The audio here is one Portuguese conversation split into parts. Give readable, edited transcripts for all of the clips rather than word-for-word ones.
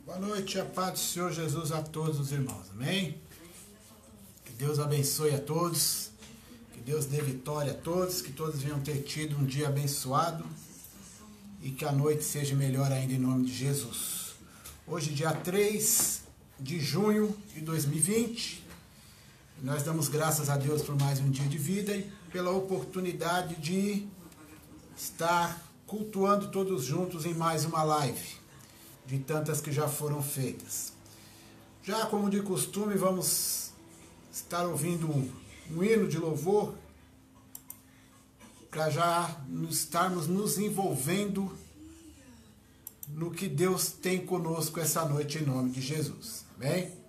Boa noite, a paz do Senhor Jesus a todos os irmãos, amém? Que Deus abençoe a todos, que Deus dê vitória a todos, que todos venham ter tido um dia abençoado e que a noite seja melhor ainda em nome de Jesus. Hoje, dia 3 de junho de 2020, nós damos graças a Deus por mais um dia de vida e pela oportunidade de estar cultuando todos juntos em mais uma live, de tantas que já foram feitas. Já como de costume, vamos estar ouvindo um hino de louvor para já estarmos nos envolvendo no que Deus tem conosco essa noite em nome de Jesus. Amém?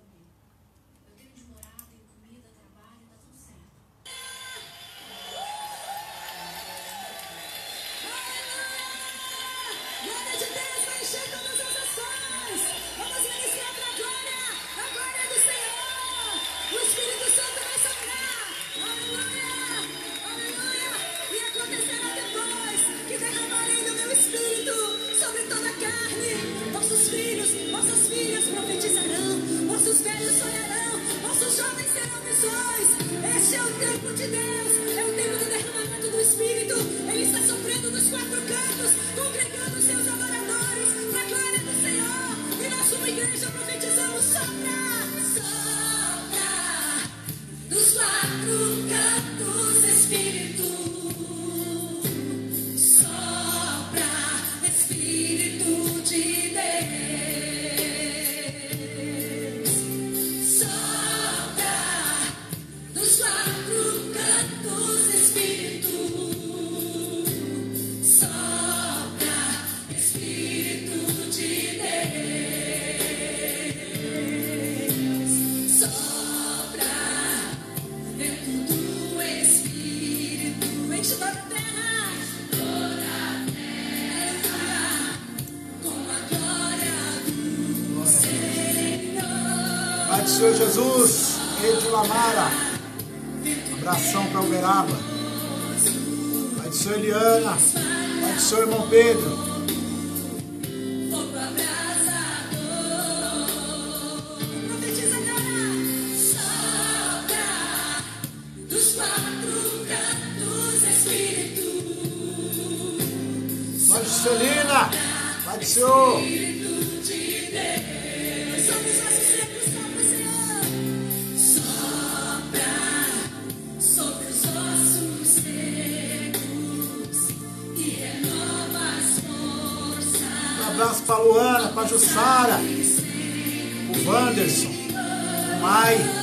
Este é o tempo de Deus, é o tempo do derramamento do Espírito. Ele está soprando nos quatro cantos, congregando seus adoradores para a glória do Senhor. E nós, como igreja, profetizamos: sopra, sopra, dos quatro cantos, Espírito. Sopra, Espírito de Deus. Pai do Senhor Jesus, Rei de Lamara, abração para Uberaba. Pai do Senhor Eliana, Pai do Senhor irmão Pedro. Pai do Senhor Lina, Pai do Senhor. Um abraço para a Luana, para a Jussara, o Wanderson, o Mai.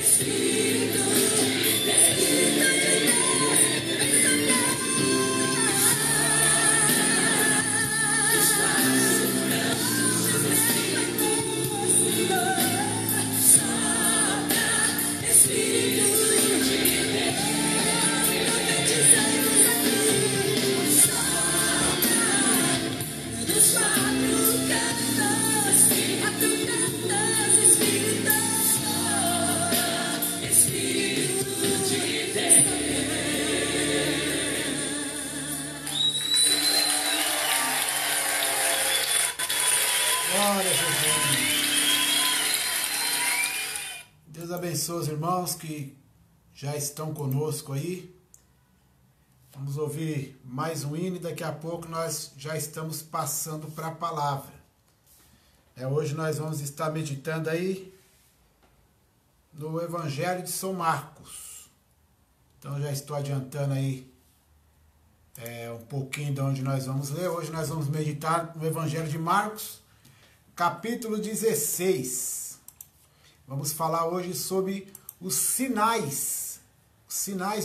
Espírito Glória a Jesus. Deus abençoe os irmãos que já estão conosco aí. Vamos ouvir mais um hino e daqui a pouco nós já estamos passando para a palavra. Hoje nós vamos estar meditando aí no Evangelho de São Marcos. Então já estou adiantando aí um pouquinho de onde nós vamos ler. Hoje nós vamos meditar no Evangelho de Marcos, capítulo 16. Vamos falar hoje sobre os sinais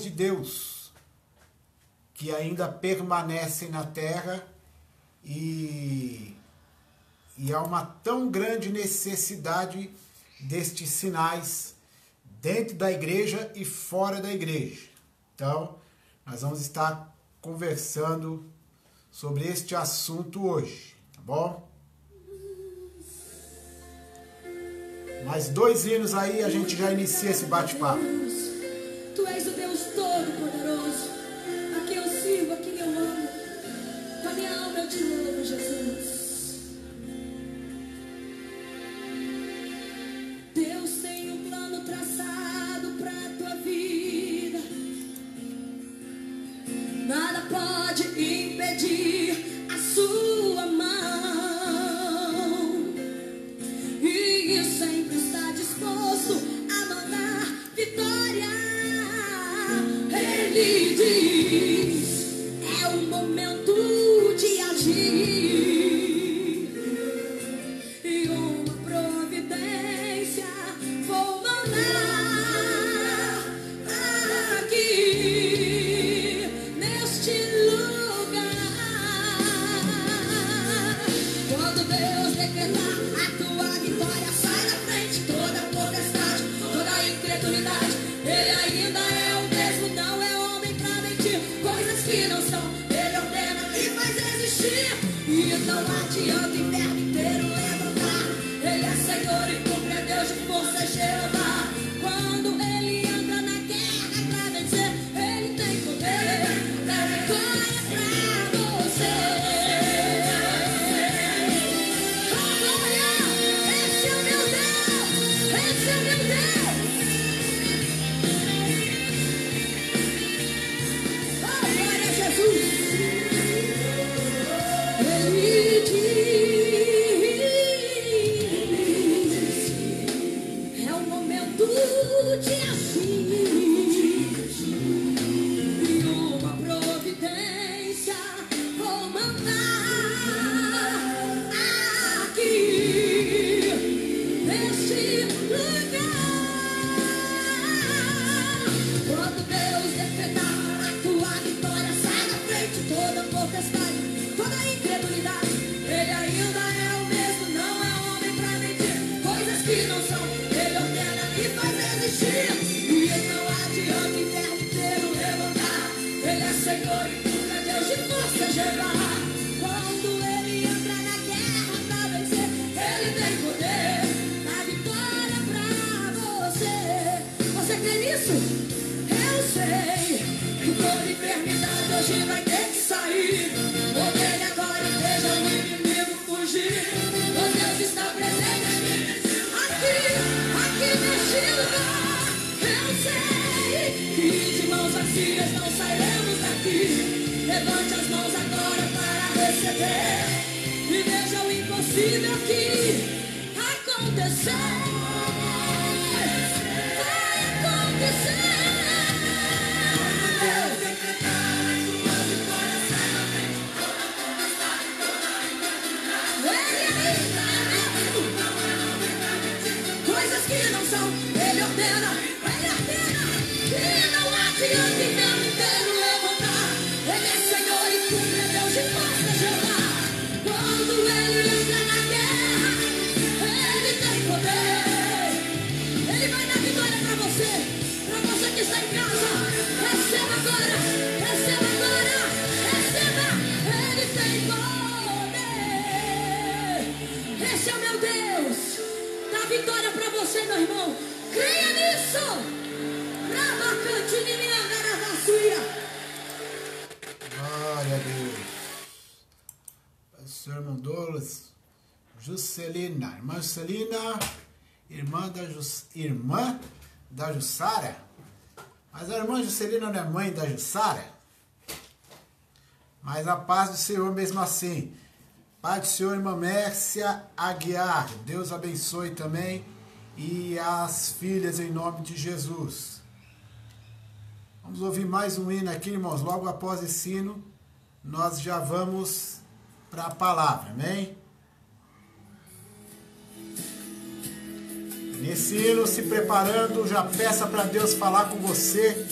de Deus, que ainda permanecem na terra e há uma tão grande necessidade destes sinais dentro da igreja e fora da igreja. Então, nós vamos estar conversando sobre este assunto hoje, tá bom? Mais 2 hinos aí a gente já inicia esse bate-papo. Tu és o Deus Todo-Poderoso, a quem eu sirvo, a quem eu amo. Com a minha alma eu te louvo, Jesus. Deus tem um plano traçado para a tua vida. Nada pode impedir a sua mão. E sempre está disposto a mandar vitória. Ele diz: é o momento de agir. E uma providência vou mandar aqui neste lugar. Quando Deus decretar a tua vitória, sai da frente toda potestade, toda incredulidade. Ele ainda é o mesmo, não é homem pra mentir. Coisas que não são, ele ordena e faz existir. E não adianta o inferno inteiro levantar. Ele é Senhor e cumpre, é Deus de força, Jeová. Quando ele entra na guerra pra vencer, ele tem poder, dá vitória pra você. Oh, glória! Esse é o meu Deus! Esse é o meu Deus! Oh, glória a Jesus! Ele diz: é o momento de agir. E uma providência vou mandar aqui neste lugar. Quando Deus decretar a tua vitória, sai da frente toda potestade, toda incredulidade. Ele ainda é o mesmo, não é homem pra mentir. Coisas que não são, ele ordena e faz existir. E não adianta o inferno inteiro levantar. Ele é Senhor e tudo é Deus de força, Jeová. Quando ele entra na guerra pra vencer, ele tem poder, dá vitória pra você. Você crê nisso? Eu sei que toda enfermidade hoje vai ter que sair. Ordene agora e veja o inimigo fugir. O Deus está presente aqui neste lugar. Eu sei que de mãos vazias não sairemos daqui. Levante as mãos agora para receber e veja o impossível que acontecer. Vai acontecer. Coisas que não são, ele ordena. E não adianta o inferno inteiro levantar. Ele é Senhor e cumpre, é Deus de força, Jeová. Quando ele entra na guerra, ele tem poder. Ele vai dar vitória pra você que está em casa. Receba agora, receba agora, receba. Ele tem poder. Esse é o meu Deus. Dá vitória pra você, meu irmão. Creia nisso. Glória a Deus. O senhor irmão Douglas Juscelina. Irmã Juscelina, irmã da Jussara. Mas a irmã Juscelina não é mãe da Jussara? Mas a paz do Senhor mesmo assim. Paz do Senhor, irmã Mércia Aguiar. Deus abençoe também. E as filhas em nome de Jesus. Vamos ouvir mais um hino aqui, irmãos. Logo após esse hino, nós já vamos para a palavra, amém? Nesse hino, se preparando, já peça para Deus falar com você,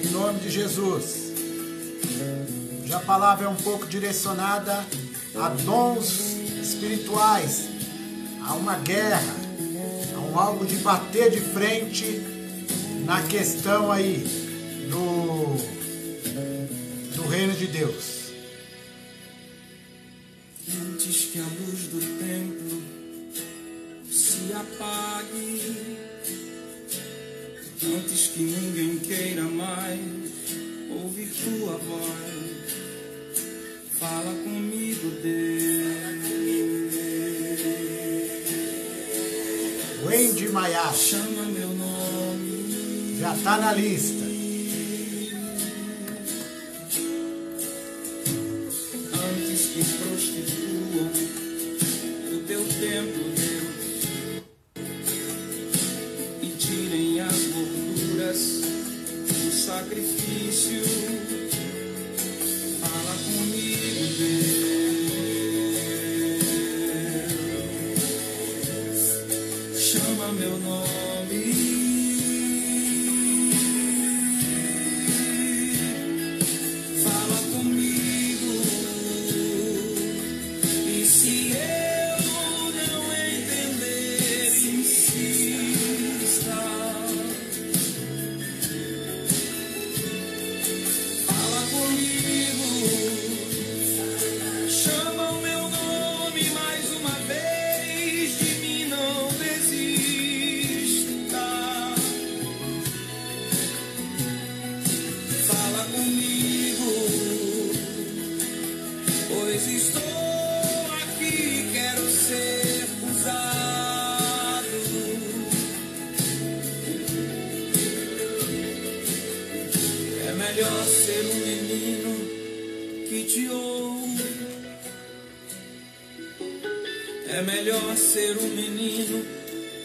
em nome de Jesus. Hoje a palavra é um pouco direcionada a dons espirituais, a uma guerra, a um algo de bater de frente na questão aí do reino de Deus. Antes que a luz do templo se apague, antes que ninguém queira mais ouvir tua voz, fala comigo, Deus. Wendy Maiar, Chama meu nome, já está na lista. antes que prostituam o teu templo, Deus, e tirem as gorduras do sacrifício. Fala comigo, Deus. Chama meu nome, fala comigo. E se eu não entender, insista. Fala comigo, chama o meu nome mais uma vez, de mim não desista. Fala comigo, pois estou aqui, quero ser usado. É melhor ser um menino que te ouve. É melhor ser um menino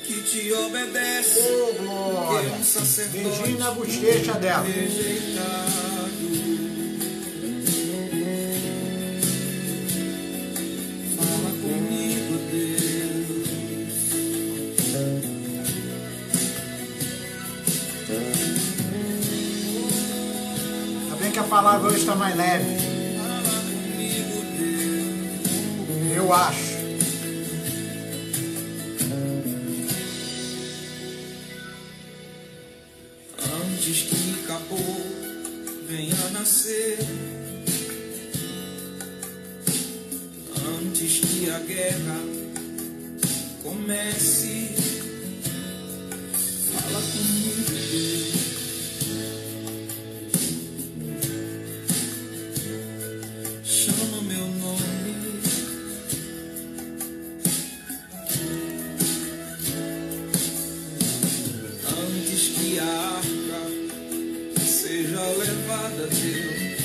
que te obedece, Ô, que glória! um sacerdote Beijinho na bochecha dela. rejeitado. Fala comigo, Deus. Tá bem que a palavra hoje está mais leve, Fala comigo, Deus. eu acho. Antes que acabou venha a nascer, antes que a guerra comece, fala comigo, Deus. Chama meu nome, antes que a arca seja levada, Deus,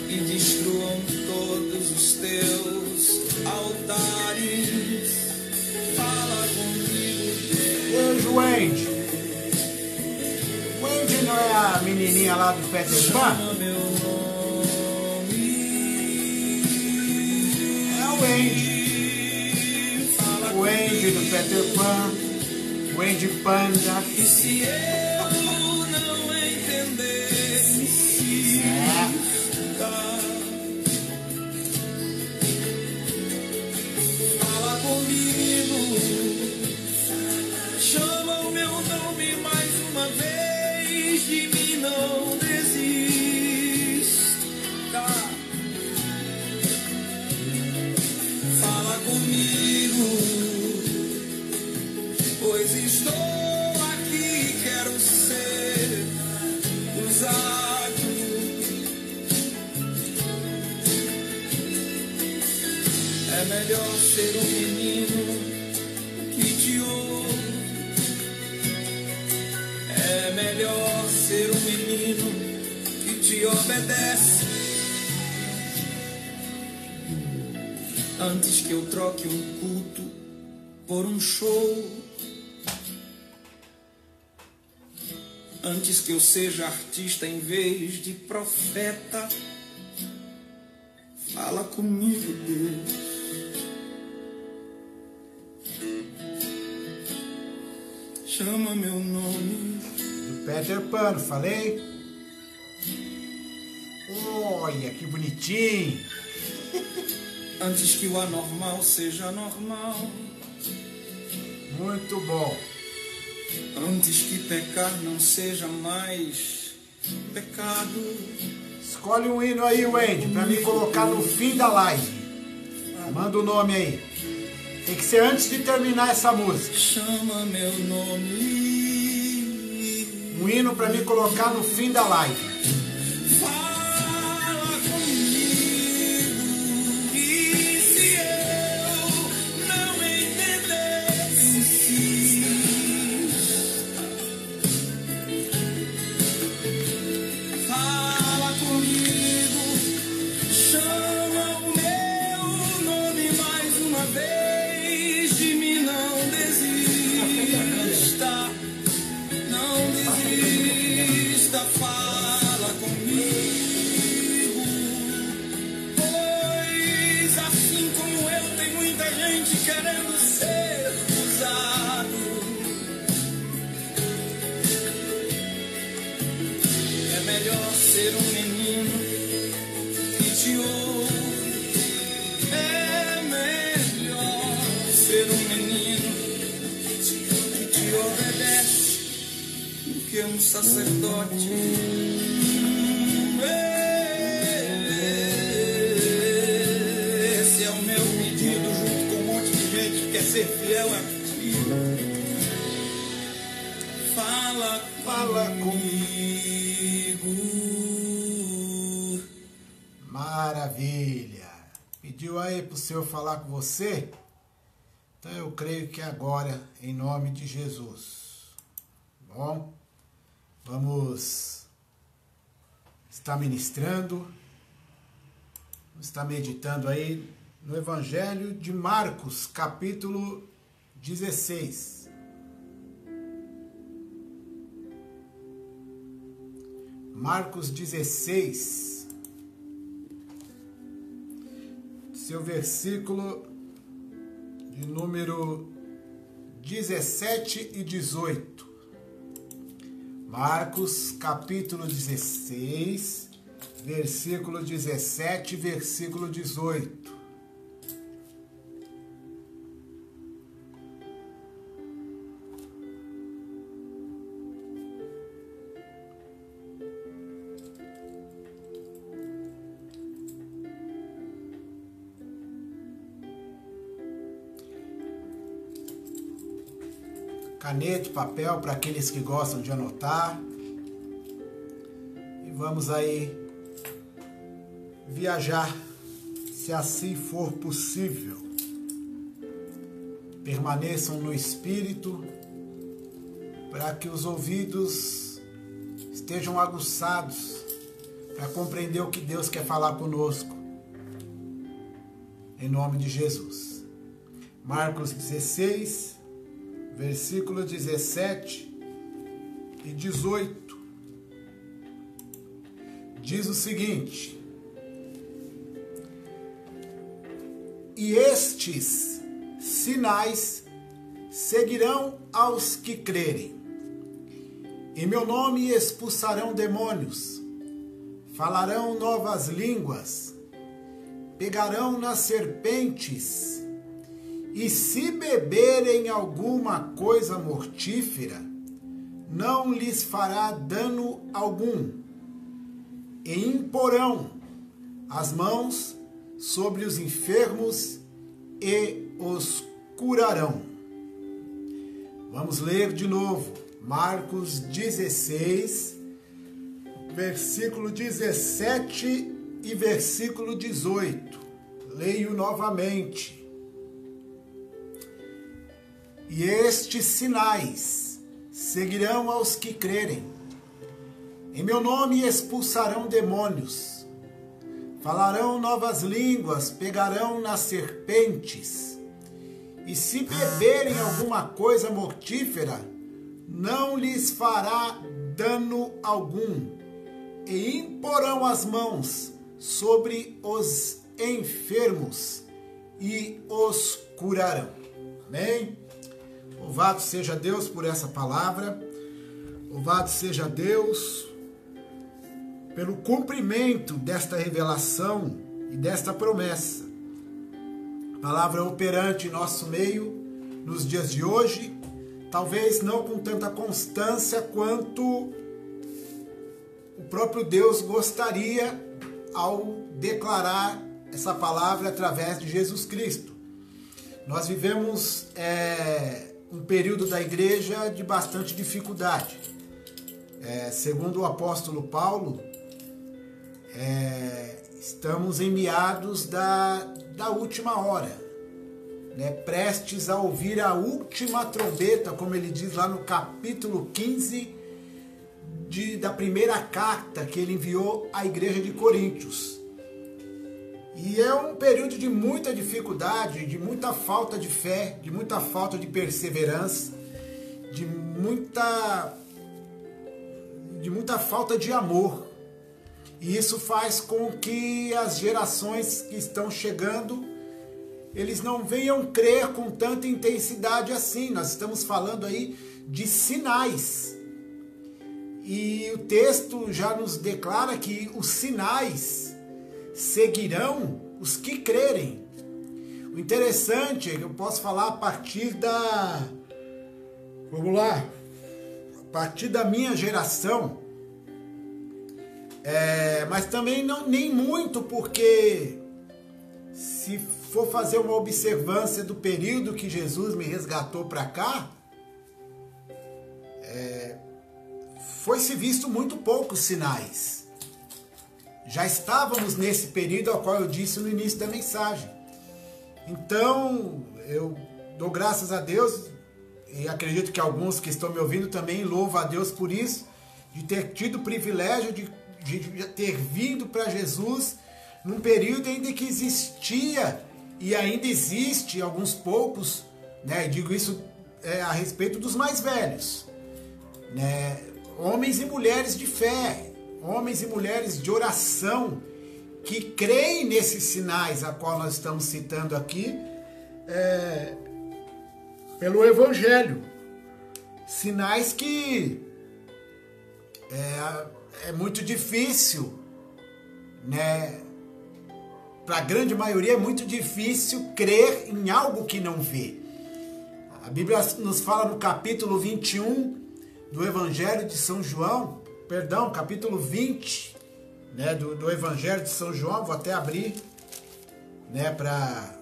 e destruam todos os teus altares. Fala comigo, Deus. Beijo, Wendy. Wendy não é a menininha lá do Peter Pan? Chama meu nome, É o Wendy. fala O Wendy do Peter Pan. O Wendy Panda. e se eu não entender, insista. Fala comigo, chama o meu nome mais uma vez, de mim não desista. Fala comigo, pois estou aqui, quero ser É melhor ser um menino que te ouve. É melhor ser um menino que te obedece. Antes que eu troque um culto por um show. Antes que eu seja artista em vez de profeta. Fala comigo, Deus. Chama meu nome. Do Peter Pan, falei? Olha, que bonitinho. Antes que o anormal seja normal. Muito bom. Antes que pecar não seja mais pecado. Escolhe um hino aí, Wendy, pra me colocar no fim da live. Manda o nome aí. Tem que ser antes de terminar essa música. Chama meu nome. Um hino pra me colocar no fim da live. Fala comigo. E se eu não entendesse? Fala comigo. Chama o meu nome mais uma vez. De mim não desista. Não desista. Fala comigo. Pois assim como eu, tem muita gente querendo ser usado. É melhor ser um menino que te ouve. É melhor ser um menino que te obedece do que um sacerdote. Esse é o meu pedido, junto com um monte de gente que quer ser fiel a ti. Fala comigo. Maravilha. Pediu aí pro Senhor falar com você? Então eu creio que agora, em nome de Jesus. Bom, vamos estar ministrando, vamos estar meditando aí no Evangelho de Marcos, capítulo 16. Marcos 16, seu versículo de número 17 e 18. Marcos, capítulo 16, versículo 17 e versículo 18. Caneta e papel para aqueles que gostam de anotar. E vamos aí viajar, se assim for possível. Permaneçam no Espírito, para que os ouvidos estejam aguçados, para compreender o que Deus quer falar conosco. Em nome de Jesus. Marcos 16, versículo 17 e 18, diz o seguinte: e estes sinais seguirão aos que crerem. Em meu nome expulsarão demônios, falarão novas línguas, pegarão nas serpentes, e se beberem alguma coisa mortífera, não lhes fará dano algum. E imporão as mãos sobre os enfermos e os curarão. Vamos ler de novo. Marcos 16, versículo 17 e versículo 18. leio novamente. E estes sinais seguirão aos que crerem. Em meu nome expulsarão demônios, falarão novas línguas, pegarão nas serpentes, e se beberem alguma coisa mortífera, não lhes fará dano algum, e imporão as mãos sobre os enfermos e os curarão. Amém? Louvado seja Deus por essa palavra. Louvado seja Deus pelo cumprimento desta revelação e desta promessa. Palavra operante em nosso meio nos dias de hoje, talvez não com tanta constância quanto o próprio Deus gostaria ao declarar essa palavra através de Jesus Cristo. Nós vivemos um período da igreja de bastante dificuldade. Segundo o apóstolo Paulo, estamos em meados da última hora, né? Prestes a ouvir a última trombeta, como ele diz lá no capítulo 15 da primeira carta que ele enviou à igreja de Coríntios. E é um período de muita dificuldade, de muita falta de fé, de muita falta de perseverança, de muita falta de amor. E isso faz com que as gerações que estão chegando, eles não venham crer com tanta intensidade assim. Nós estamos falando aí de sinais. E o texto já nos declara que os sinais seguirão os que crerem. O interessante é que eu posso falar a partir da... Vamos lá. A partir da minha geração. Mas também não, nem muito, porque se for fazer uma observância do período que Jesus me resgatou para cá, foi-se visto muito poucos sinais. Já estávamos nesse período ao qual eu disse no início da mensagem. Então, eu dou graças a Deus, e acredito que alguns que estão me ouvindo também louvam a Deus por isso, de ter tido o privilégio de ter vindo para Jesus num período ainda que existia e ainda existe alguns poucos, né? Digo isso a respeito dos mais velhos, né? Homens e mulheres de fé, homens e mulheres de oração, que creem nesses sinais a qual nós estamos citando aqui, pelo Evangelho. Sinais que é muito difícil, né? Para a grande maioria é muito difícil crer em algo que não vê. A Bíblia nos fala no capítulo 21 do Evangelho de São João, capítulo 20, né, do Evangelho de São João, vou até abrir, né, para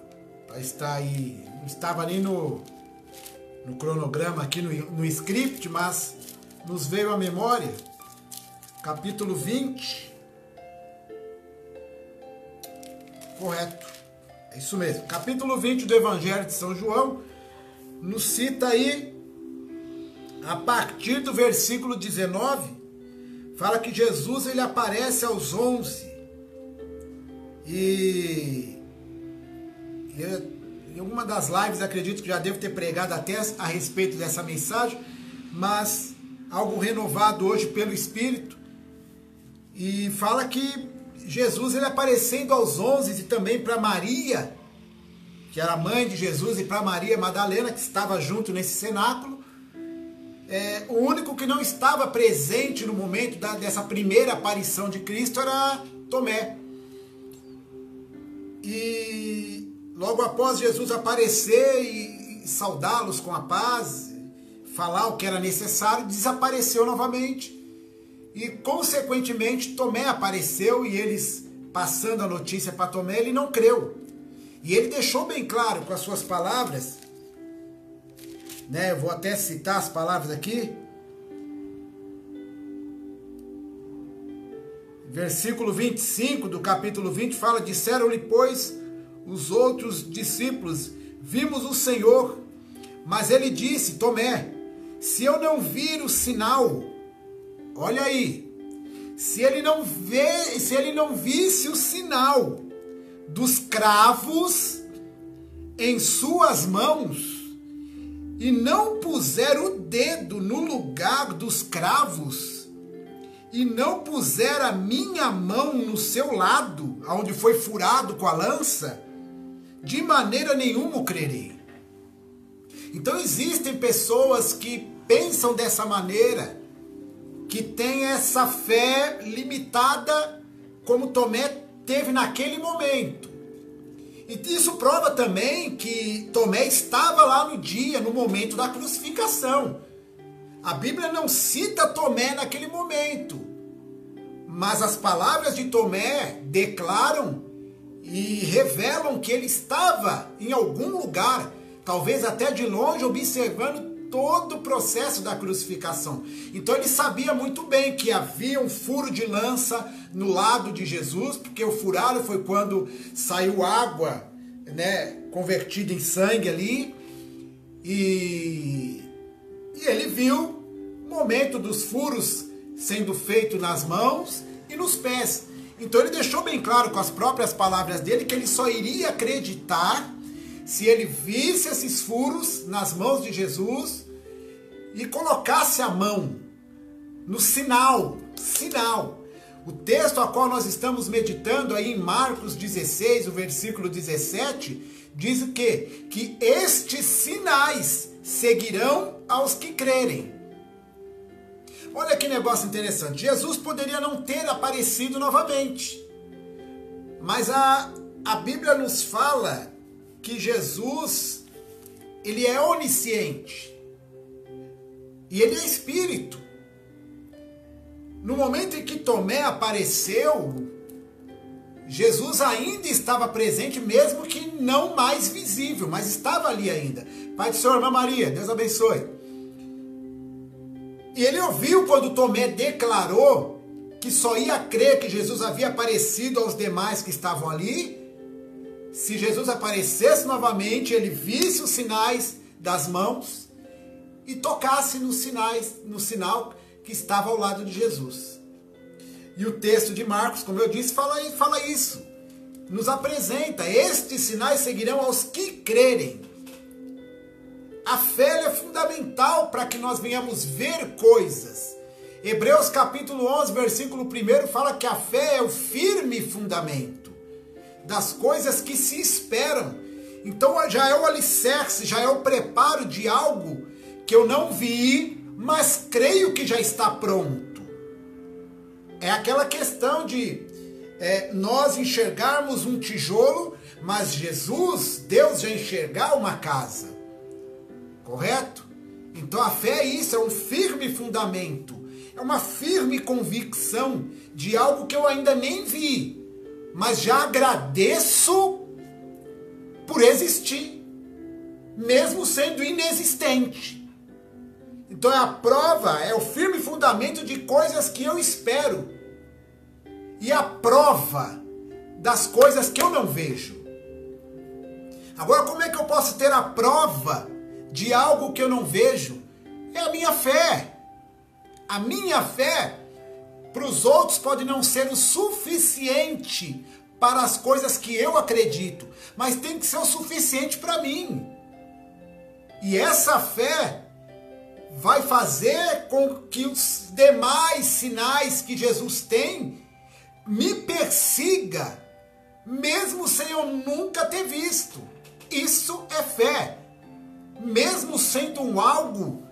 estar aí, não estava nem no cronograma aqui, no script, mas nos veio à memória, capítulo 20, correto, é isso mesmo, capítulo 20 do Evangelho de São João, nos cita aí, a partir do versículo 19, fala que Jesus ele aparece aos 11 e em alguma das lives acredito que já devo ter pregado até a respeito dessa mensagem, mas algo renovado hoje pelo Espírito, e fala que Jesus ele aparecendo aos 11 e também para Maria, que era mãe de Jesus, e para Maria Madalena, que estava junto nesse cenáculo. O único que não estava presente no momento dessa primeira aparição de Cristo era Tomé. E logo após Jesus aparecer e saudá-los com a paz, falar o que era necessário, desapareceu novamente. E consequentemente Tomé apareceu, e eles, passando a notícia para Tomé, ele não creu. E ele deixou bem claro com as suas palavras, né? Eu vou até citar as palavras aqui. Versículo 25 do capítulo 20 fala: disseram-lhe, pois, os outros discípulos: vimos o Senhor. Mas ele disse: Tomé, se eu não vir o sinal, olha aí, se ele não visse o sinal dos cravos em suas mãos, e não puser o dedo no lugar dos cravos, e não puser a minha mão no seu lado, aonde foi furado com a lança, de maneira nenhuma o crerei. Então existem pessoas que pensam dessa maneira, que têm essa fé limitada, como Tomé teve naquele momento. E isso prova também que Tomé estava lá no momento da crucificação. A Bíblia não cita Tomé naquele momento, mas as palavras de Tomé declaram e revelam que ele estava em algum lugar, talvez até de longe, observando todo o processo da crucificação. Então ele sabia muito bem que havia um furo de lança no lado de Jesus, porque o furado foi quando saiu água, né, convertida em sangue ali, e ele viu o momento dos furos sendo feito nas mãos e nos pés. Então ele deixou bem claro com as próprias palavras dele que ele só iria acreditar se ele visse esses furos nas mãos de Jesus e colocasse a mão no sinal. O texto a qual nós estamos meditando aí em Marcos 16, o versículo 17, diz o quê? Que estes sinais seguirão aos que crerem. Olha que negócio interessante. Jesus poderia não ter aparecido novamente, mas a Bíblia nos fala que Jesus, ele é onisciente e ele é espírito. No momento em que Tomé apareceu, Jesus ainda estava presente, mesmo que não mais visível, mas estava ali ainda. Pai do Senhor, irmã Maria, Deus abençoe. E ele ouviu quando Tomé declarou que só ia crer que Jesus havia aparecido aos demais que estavam ali se Jesus aparecesse novamente, ele visse os sinais das mãos e tocasse no sinal que estava ao lado de Jesus. E o texto de Marcos, como eu disse, fala isso. Nos apresenta: estes sinais seguirão aos que crerem. A fé é fundamental para que nós venhamos ver coisas. Hebreus capítulo 11, versículo 1 fala que a fé é o firme fundamento das coisas que se esperam. Então já é o alicerce, já é o preparo de algo que eu não vi, mas creio que já está pronto. É aquela questão de nós enxergarmos um tijolo, mas Jesus, Deus, já enxergar uma casa. Correto? Então a fé é isso, é um firme fundamento, é uma firme convicção de algo que eu ainda nem vi, mas já agradeço por existir, mesmo sendo inexistente. Então a prova é o firme fundamento de coisas que eu espero e a prova das coisas que eu não vejo. Agora, como é que eu posso ter a prova de algo que eu não vejo? É a minha fé. A minha fé para os outros pode não ser o suficiente para as coisas que eu acredito, mas tem que ser o suficiente para mim. E essa fé vai fazer com que os demais sinais que Jesus tem me persiga, mesmo sem eu nunca ter visto. Isso é fé. Mesmo sendo um algo,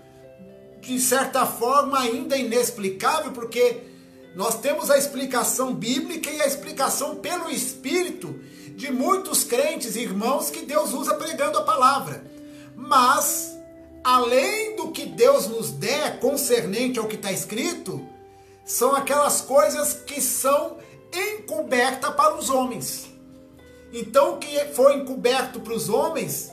de certa forma, ainda inexplicável, porque nós temos a explicação bíblica e a explicação pelo Espírito de muitos crentes e irmãos que Deus usa pregando a palavra. Mas, além do que Deus nos der concernente ao que está escrito, são aquelas coisas que são encobertas para os homens. Então, o que foi encoberto para os homens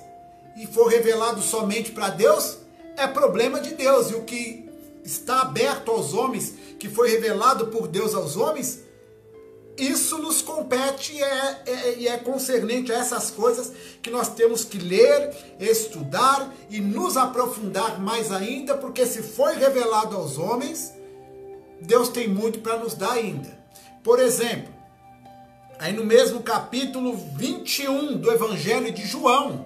e for revelado somente para Deus, é problema de Deus. E o que está aberto aos homens, que foi revelado por Deus aos homens, isso nos compete e é concernente a essas coisas que nós temos que ler, estudar e nos aprofundar mais ainda, porque se foi revelado aos homens, Deus tem muito para nos dar ainda. Por exemplo, aí no mesmo capítulo 21 do Evangelho de João,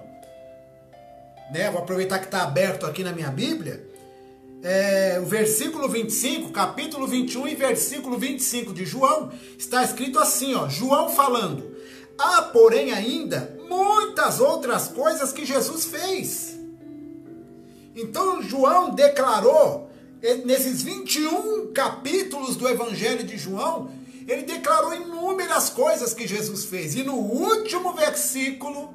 né, vou aproveitar que está aberto aqui na minha Bíblia, o versículo 25, capítulo 21 e versículo 25 de João, está escrito assim, ó, João falando: há, porém, ainda muitas outras coisas que Jesus fez. Então João declarou, nesses 21 capítulos do Evangelho de João, ele declarou inúmeras coisas que Jesus fez. E no último versículo,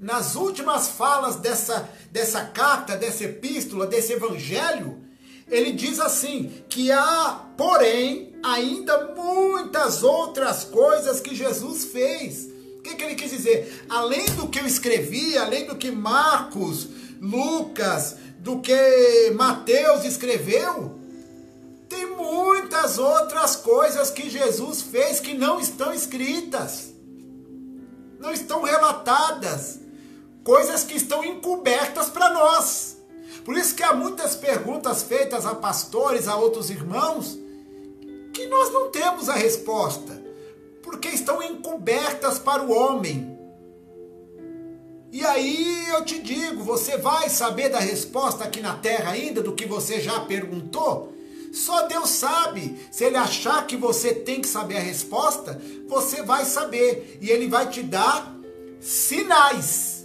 nas últimas falas dessa carta, dessa epístola, desse evangelho, ele diz assim, que há, porém, ainda muitas outras coisas que Jesus fez. O que ele quis dizer? Além do que eu escrevi, além do que Marcos, Lucas, do que Mateus escreveu, tem muitas outras coisas que Jesus fez que não estão escritas, não estão relatadas. Coisas que estão encobertas para nós. Por isso que há muitas perguntas feitas a pastores, a outros irmãos, que nós não temos a resposta, porque estão encobertas para o homem. E aí eu te digo, você vai saber da resposta aqui na terra ainda, do que você já perguntou? Só Deus sabe. Se Ele achar que você tem que saber a resposta, você vai saber. E Ele vai te dar sinais,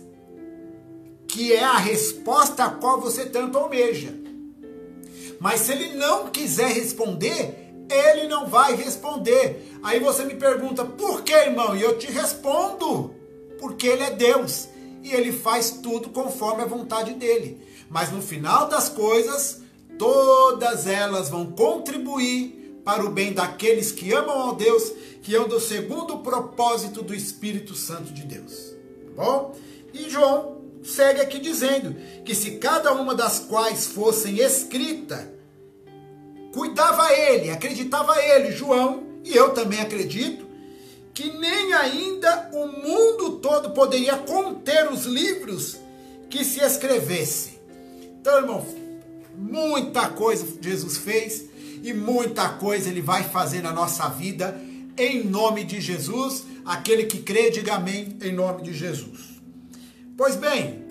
que é a resposta a qual você tanto almeja. Mas se ele não quiser responder, ele não vai responder. Aí você me pergunta, por que, irmão? E eu te respondo, porque ele é Deus, e ele faz tudo conforme a vontade dele. Mas no final das coisas, todas elas vão contribuir para o bem daqueles que amam ao Deus, que andam segundo o propósito do Espírito Santo de Deus. Tá bom? E João segue aqui dizendo que se cada uma das quais fossem escrita, cuidava ele, acreditava ele, João, e eu também acredito, que nem ainda o mundo todo poderia conter os livros que se escrevesse. Então, irmão, muita coisa Jesus fez e muita coisa ele vai fazer na nossa vida, em nome de Jesus. Aquele que crê, diga amém, em nome de Jesus. Pois bem,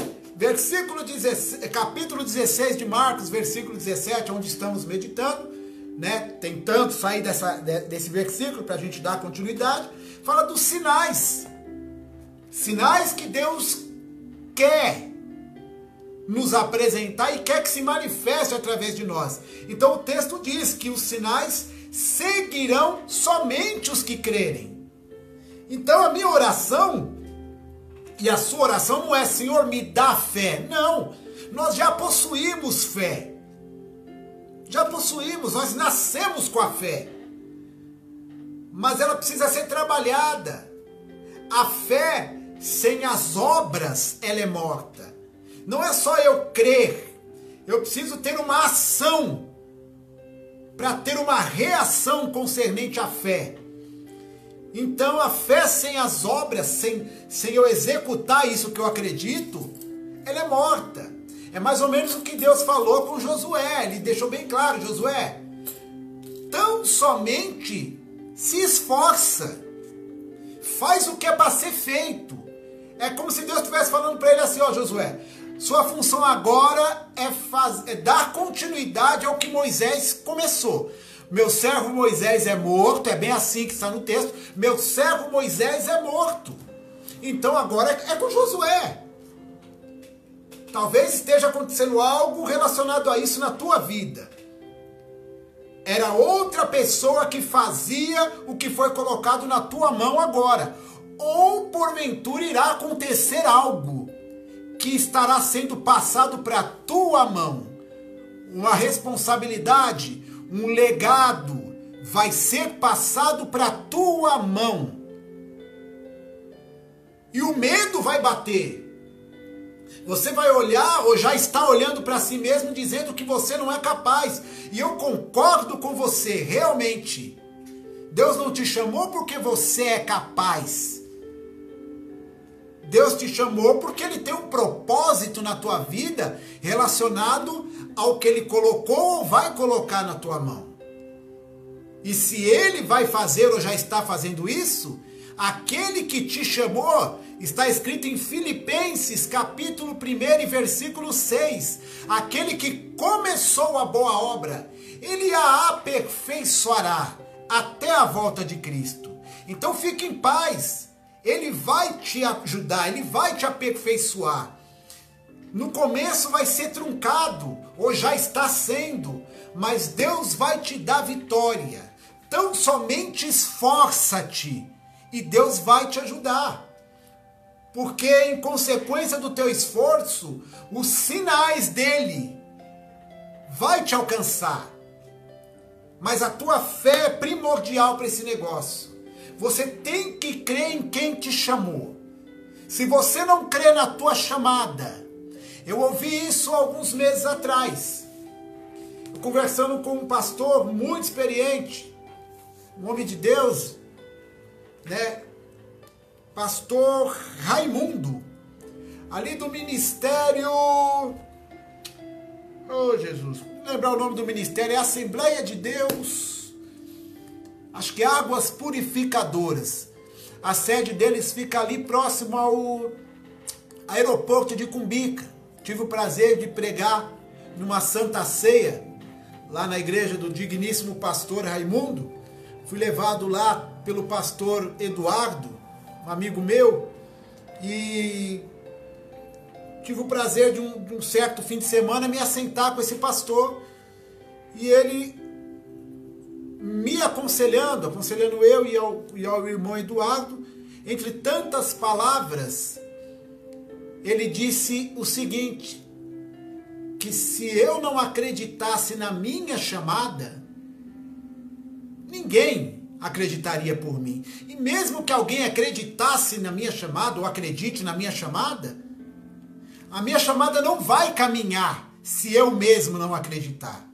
capítulo 16 de Marcos, versículo 17, onde estamos meditando, né, tentando sair desse versículo para a gente dar continuidade, fala dos sinais. Sinais que Deus quer nos apresentar e quer que se manifeste através de nós. Então o texto diz que os sinais seguirão somente os que crerem. Então a minha oração e a sua oração não é, Senhor, me dá fé. Não, nós já possuímos fé. Já possuímos, nós nascemos com a fé. Mas ela precisa ser trabalhada. A fé sem as obras, ela é morta. Não é só eu crer. Eu preciso ter uma ação para ter uma reação concernente à fé. Então a fé sem as obras, sem eu executar isso que eu acredito, ela é morta. É mais ou menos o que Deus falou com Josué. Ele deixou bem claro, Josué, tão somente se esforça, faz o que é para ser feito. É como se Deus estivesse falando para ele assim, ó, Josué, sua função agora é dar continuidade ao que Moisés começou. Meu servo Moisés é morto, é bem assim que está no texto, meu servo Moisés é morto. Então agora é com Josué. Talvez esteja acontecendo algo relacionado a isso na tua vida. Era outra pessoa que fazia o que foi colocado na tua mão agora. Ou porventura irá acontecer algo que estará sendo passado para a tua mão. Uma responsabilidade, um legado vai ser passado para a tua mão. E o medo vai bater. Você vai olhar ou já está olhando para si mesmo dizendo que você não é capaz. E eu concordo com você, realmente. Deus não te chamou porque você é capaz. Deus te chamou porque Ele tem um propósito na tua vida relacionado ao que Ele colocou ou vai colocar na tua mão. E se Ele vai fazer ou já está fazendo isso, aquele que te chamou, está escrito em Filipenses, capítulo 1 e versículo 6, aquele que começou a boa obra, Ele a aperfeiçoará até a volta de Cristo. Então fique em paz, Ele vai te ajudar, Ele vai te aperfeiçoar. No começo vai ser truncado, ou já está sendo, mas Deus vai te dar vitória. Então somente esforça-te e Deus vai te ajudar. Porque em consequência do teu esforço, os sinais dele vai te alcançar. Mas a tua fé é primordial para esse negócio. Você tem que crer em quem te chamou. Se você não crê na tua chamada, eu ouvi isso alguns meses atrás, conversando com um pastor muito experiente, um homem de Deus, né? Pastor Raimundo, ali do ministério, oh Jesus, não lembrar o nome do ministério, é Assembleia de Deus, acho que Águas Purificadoras. A sede deles fica ali próximo ao aeroporto de Cumbica. Tive o prazer de pregar numa Santa Ceia, lá na igreja do digníssimo pastor Raimundo. Fui levado lá pelo pastor Eduardo, um amigo meu, e tive o prazer de um certo fim de semana me assentar com esse pastor, e ele me aconselhando eu e ao irmão Eduardo, entre tantas palavras, ele disse o seguinte, que se eu não acreditasse na minha chamada, ninguém acreditaria por mim. E mesmo que alguém acreditasse na minha chamada, ou acredite na minha chamada, a minha chamada não vai caminhar se eu mesmo não acreditar.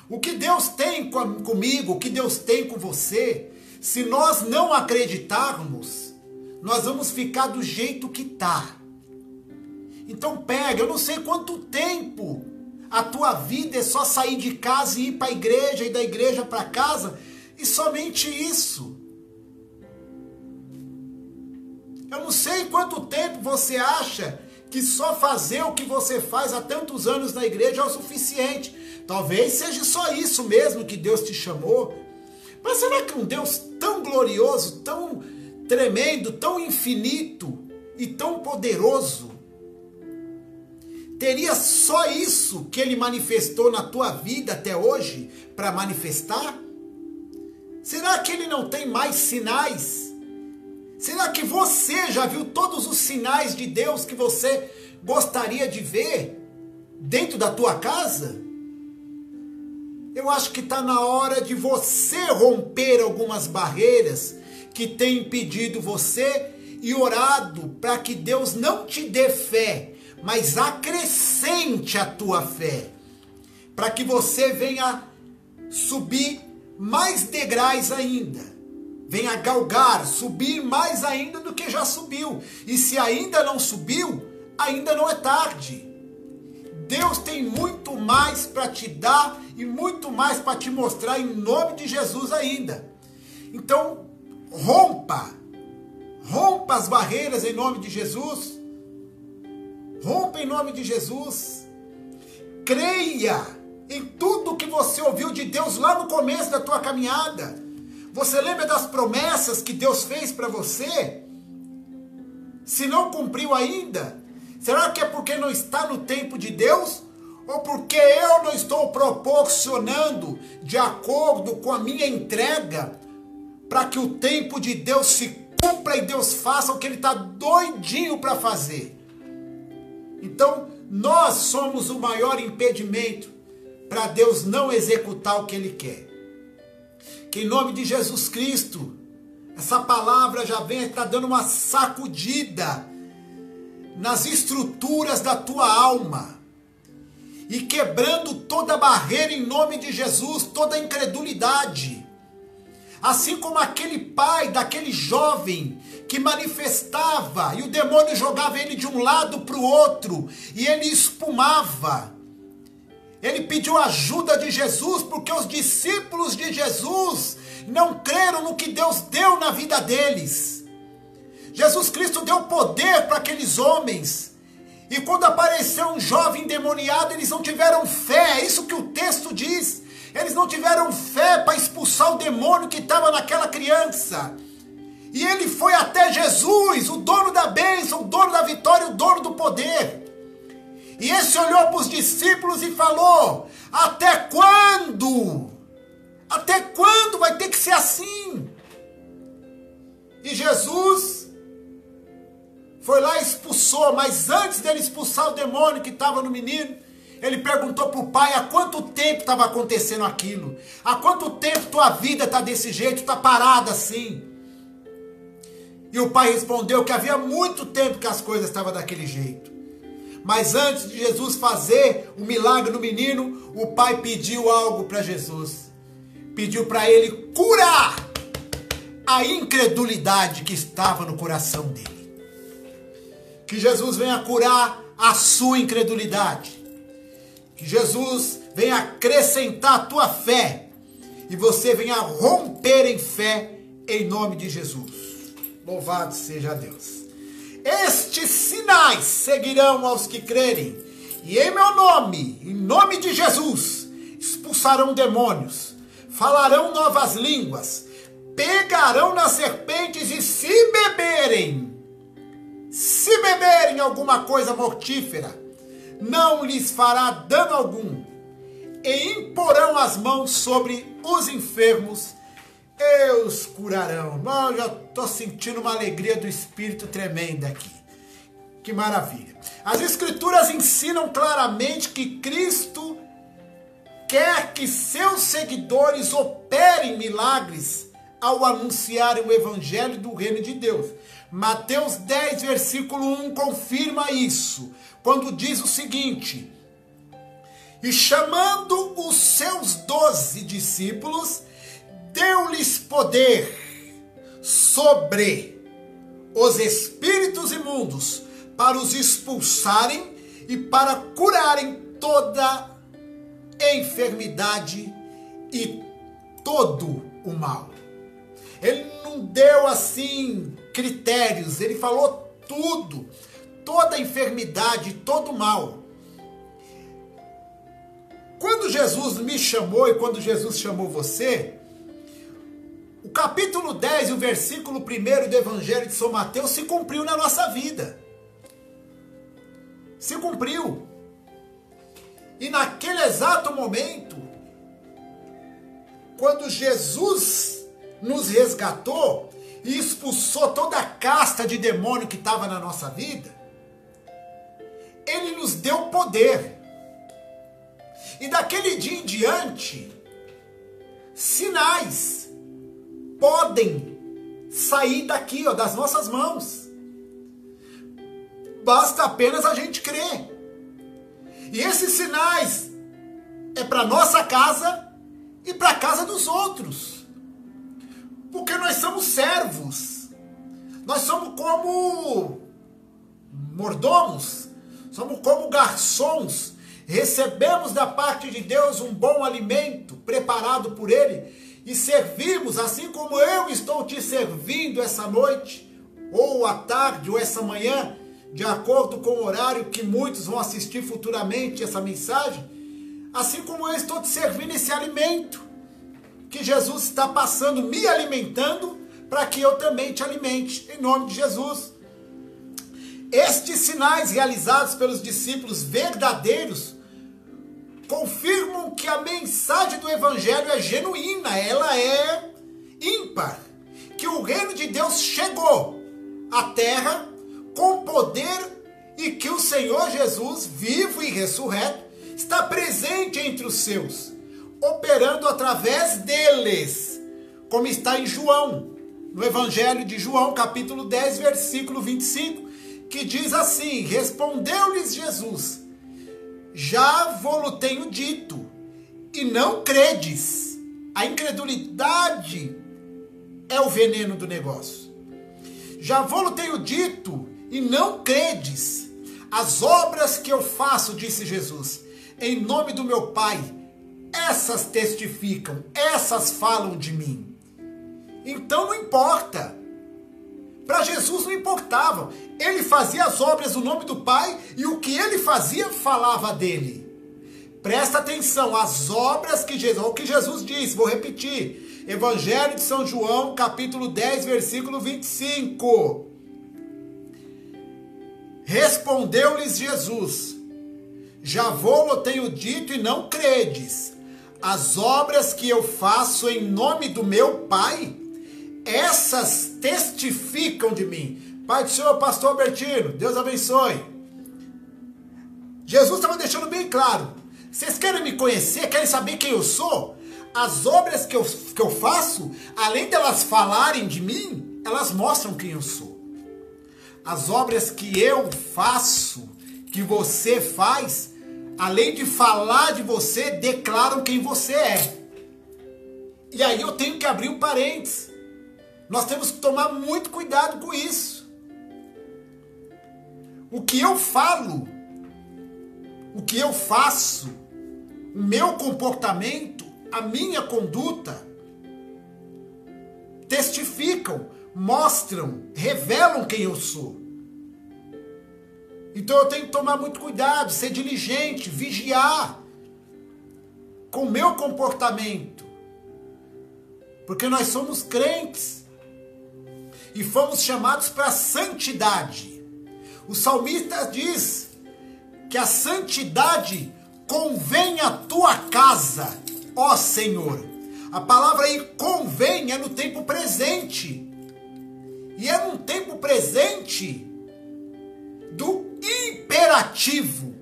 O que Deus tem comigo, o que Deus tem com você, se nós não acreditarmos, nós vamos ficar do jeito que está. Então pega, eu não sei quanto tempo a tua vida é só sair de casa e ir para a igreja, e da igreja para casa, e somente isso. Eu não sei quanto tempo você acha que só fazer o que você faz há tantos anos na igreja é o suficiente. Talvez seja só isso mesmo que Deus te chamou. Mas será que um Deus tão glorioso, tão tremendo, tão infinito e tão poderoso, teria só isso que Ele manifestou na tua vida até hoje para manifestar? Será que Ele não tem mais sinais? Será que você já viu todos os sinais de Deus que você gostaria de ver dentro da tua casa? Eu acho que está na hora de você romper algumas barreiras que têm impedido você e orado para que Deus não te dê fé, mas acrescente a tua fé, para que você venha subir mais degraus ainda, venha galgar, subir mais ainda do que já subiu. E se ainda não subiu, ainda não é tarde. Deus tem muito mais para te dar e muito mais para te mostrar em nome de Jesus ainda. Então, rompa as barreiras em nome de Jesus. Rompa em nome de Jesus. Creia em tudo que você ouviu de Deus lá no começo da tua caminhada. Você lembra das promessas que Deus fez para você? Se não cumpriu ainda, será que é porque não está no tempo de Deus? Ou porque eu não estou proporcionando de acordo com a minha entrega para que o tempo de Deus se cumpra e Deus faça o que Ele está doidinho para fazer? Então, nós somos o maior impedimento para Deus não executar o que Ele quer. Que em nome de Jesus Cristo, essa palavra já vem, está dando uma sacudida nas estruturas da tua alma e quebrando toda barreira em nome de Jesus, toda incredulidade. Assim como aquele pai daquele jovem que manifestava e o demônio jogava ele de um lado para o outro e ele espumava. Ele pediu ajuda de Jesus porque os discípulos de Jesus não creram no que Deus deu na vida deles. Jesus Cristo deu poder para aqueles homens. E quando apareceu um jovem endemoniado, eles não tiveram fé. É isso que o texto diz. Eles não tiveram fé para expulsar o demônio que estava naquela criança. E ele foi até Jesus, o dono da bênção, o dono da vitória, o dono do poder. E esse olhou para os discípulos e falou: até quando? Até quando vai ter que ser assim? E Jesus foi lá e expulsou, mas antes dele expulsar o demônio que estava no menino, ele perguntou para o pai há quanto tempo estava acontecendo aquilo. Há quanto tempo tua vida está desse jeito, está parada assim? E o pai respondeu que havia muito tempo que as coisas estavam daquele jeito. Mas antes de Jesus fazer o milagre no menino, o pai pediu algo para Jesus. Pediu para ele curar a incredulidade que estava no coração dele. Que Jesus venha curar a sua incredulidade. Que Jesus venha acrescentar a tua fé. E você venha romper em fé em nome de Jesus. Louvado seja Deus. Estes sinais seguirão aos que crerem. E em meu nome, em nome de Jesus, expulsarão demônios. Falarão novas línguas. Pegarão nas serpentes e se beberem alguma coisa mortífera, não lhes fará dano algum, e imporão as mãos sobre os enfermos, e os curarão. Eu já estou sentindo uma alegria do Espírito tremenda aqui. Que maravilha. As Escrituras ensinam claramente que Cristo quer que seus seguidores operem milagres ao anunciarem o Evangelho do Reino de Deus. Mateus 10, versículo 1 confirma isso, quando diz o seguinte: e chamando os seus 12 discípulos, deu-lhes poder sobre os espíritos imundos, para os expulsarem e para curarem toda enfermidade e todo o mal. Ele não deu assim critérios, ele falou tudo, toda enfermidade, todo mal. Quando Jesus me chamou e quando Jesus chamou você, o capítulo 10 e o versículo 1 do Evangelho de São Mateus se cumpriu na nossa vida. Se cumpriu. E naquele exato momento, quando Jesus nos resgatou e expulsou toda a casta de demônio que estava na nossa vida, Ele nos deu poder. E daquele dia em diante, sinais podem sair daqui, ó, das nossas mãos. Basta apenas a gente crer. E esses sinais é para nossa casa e para a casa dos outros. Porque nós somos servos. Nós somos como mordomos. Somos como garçons. Recebemos da parte de Deus um bom alimento preparado por Ele e servimos, assim como eu estou te servindo essa noite, ou à tarde, ou essa manhã, de acordo com o horário que muitos vão assistir futuramente essa mensagem, assim como eu estou te servindo esse alimento que Jesus está passando, me alimentando, para que eu também te alimente, em nome de Jesus. Estes sinais realizados pelos discípulos verdadeiros confirmam que a mensagem do Evangelho é genuína, ela é ímpar, que o reino de Deus chegou à terra com poder e que o Senhor Jesus, vivo e ressurreto, está presente entre os seus, operando através deles, como está em João, no Evangelho de João, capítulo 10, versículo 25, que diz assim: respondeu-lhes Jesus, já vou-lo tenho dito, e não credes. A incredulidade é o veneno do negócio. Já vou tenho dito e não credes. As obras que eu faço, disse Jesus, em nome do meu Pai, essas testificam, essas falam de mim. Então não importa. Para Jesus não importava. Ele fazia as obras no nome do Pai e o que ele fazia falava dele. Presta atenção, as obras que Jesus, o que Jesus disse, vou repetir. Evangelho de São João, capítulo 10, versículo 25. Respondeu-lhes Jesus: já vou tenho dito e não credes. As obras que eu faço em nome do meu Pai, essas testificam de mim. Pai do Senhor, pastor Albertino, Deus abençoe. Jesus estava deixando bem claro. Vocês querem me conhecer? Querem saber quem eu sou? As obras que eu faço, além delas falarem de mim, elas mostram quem eu sou. As obras que eu faço, que você faz, além de falar de você, declaram quem você é. E aí eu tenho que abrir um parênteses. Nós temos que tomar muito cuidado com isso. O que eu falo, o que eu faço, o meu comportamento, a minha conduta, testificam, mostram, revelam quem eu sou. Então eu tenho que tomar muito cuidado, ser diligente, vigiar com o meu comportamento. Porque nós somos crentes e fomos chamados para a santidade. O salmista diz que a santidade convém à tua casa, ó Senhor. A palavra aí convém é no tempo presente. E é num tempo presente do imperativo.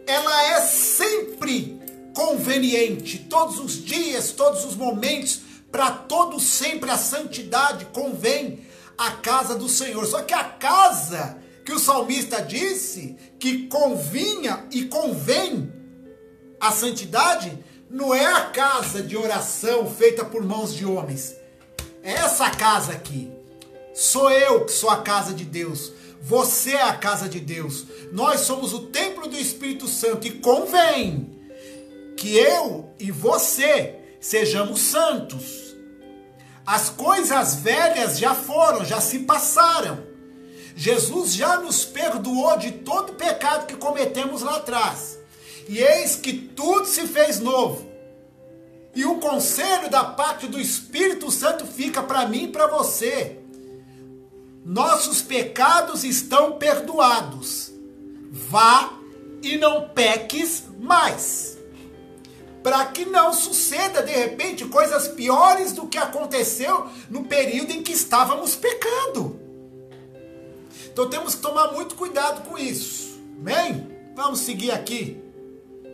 Ela é sempre conveniente. Todos os dias, todos os momentos, para todos sempre a santidade convém à casa do Senhor. Só que a casa que o salmista disse que convinha e convém a santidade, não é a casa de oração feita por mãos de homens. É essa casa aqui. Sou eu que sou a casa de Deus. Você é a casa de Deus. Nós somos o templo do Espírito Santo. E convém que eu e você sejamos santos. As coisas velhas já foram, já se passaram. Jesus já nos perdoou de todo pecado que cometemos lá atrás. E eis que tudo se fez novo. E o conselho da parte do Espírito Santo fica para mim e para você. Nossos pecados estão perdoados. Vá e não peques mais. Para que não suceda, de repente, coisas piores do que aconteceu no período em que estávamos pecando. Então temos que tomar muito cuidado com isso. Amém? Vamos seguir aqui.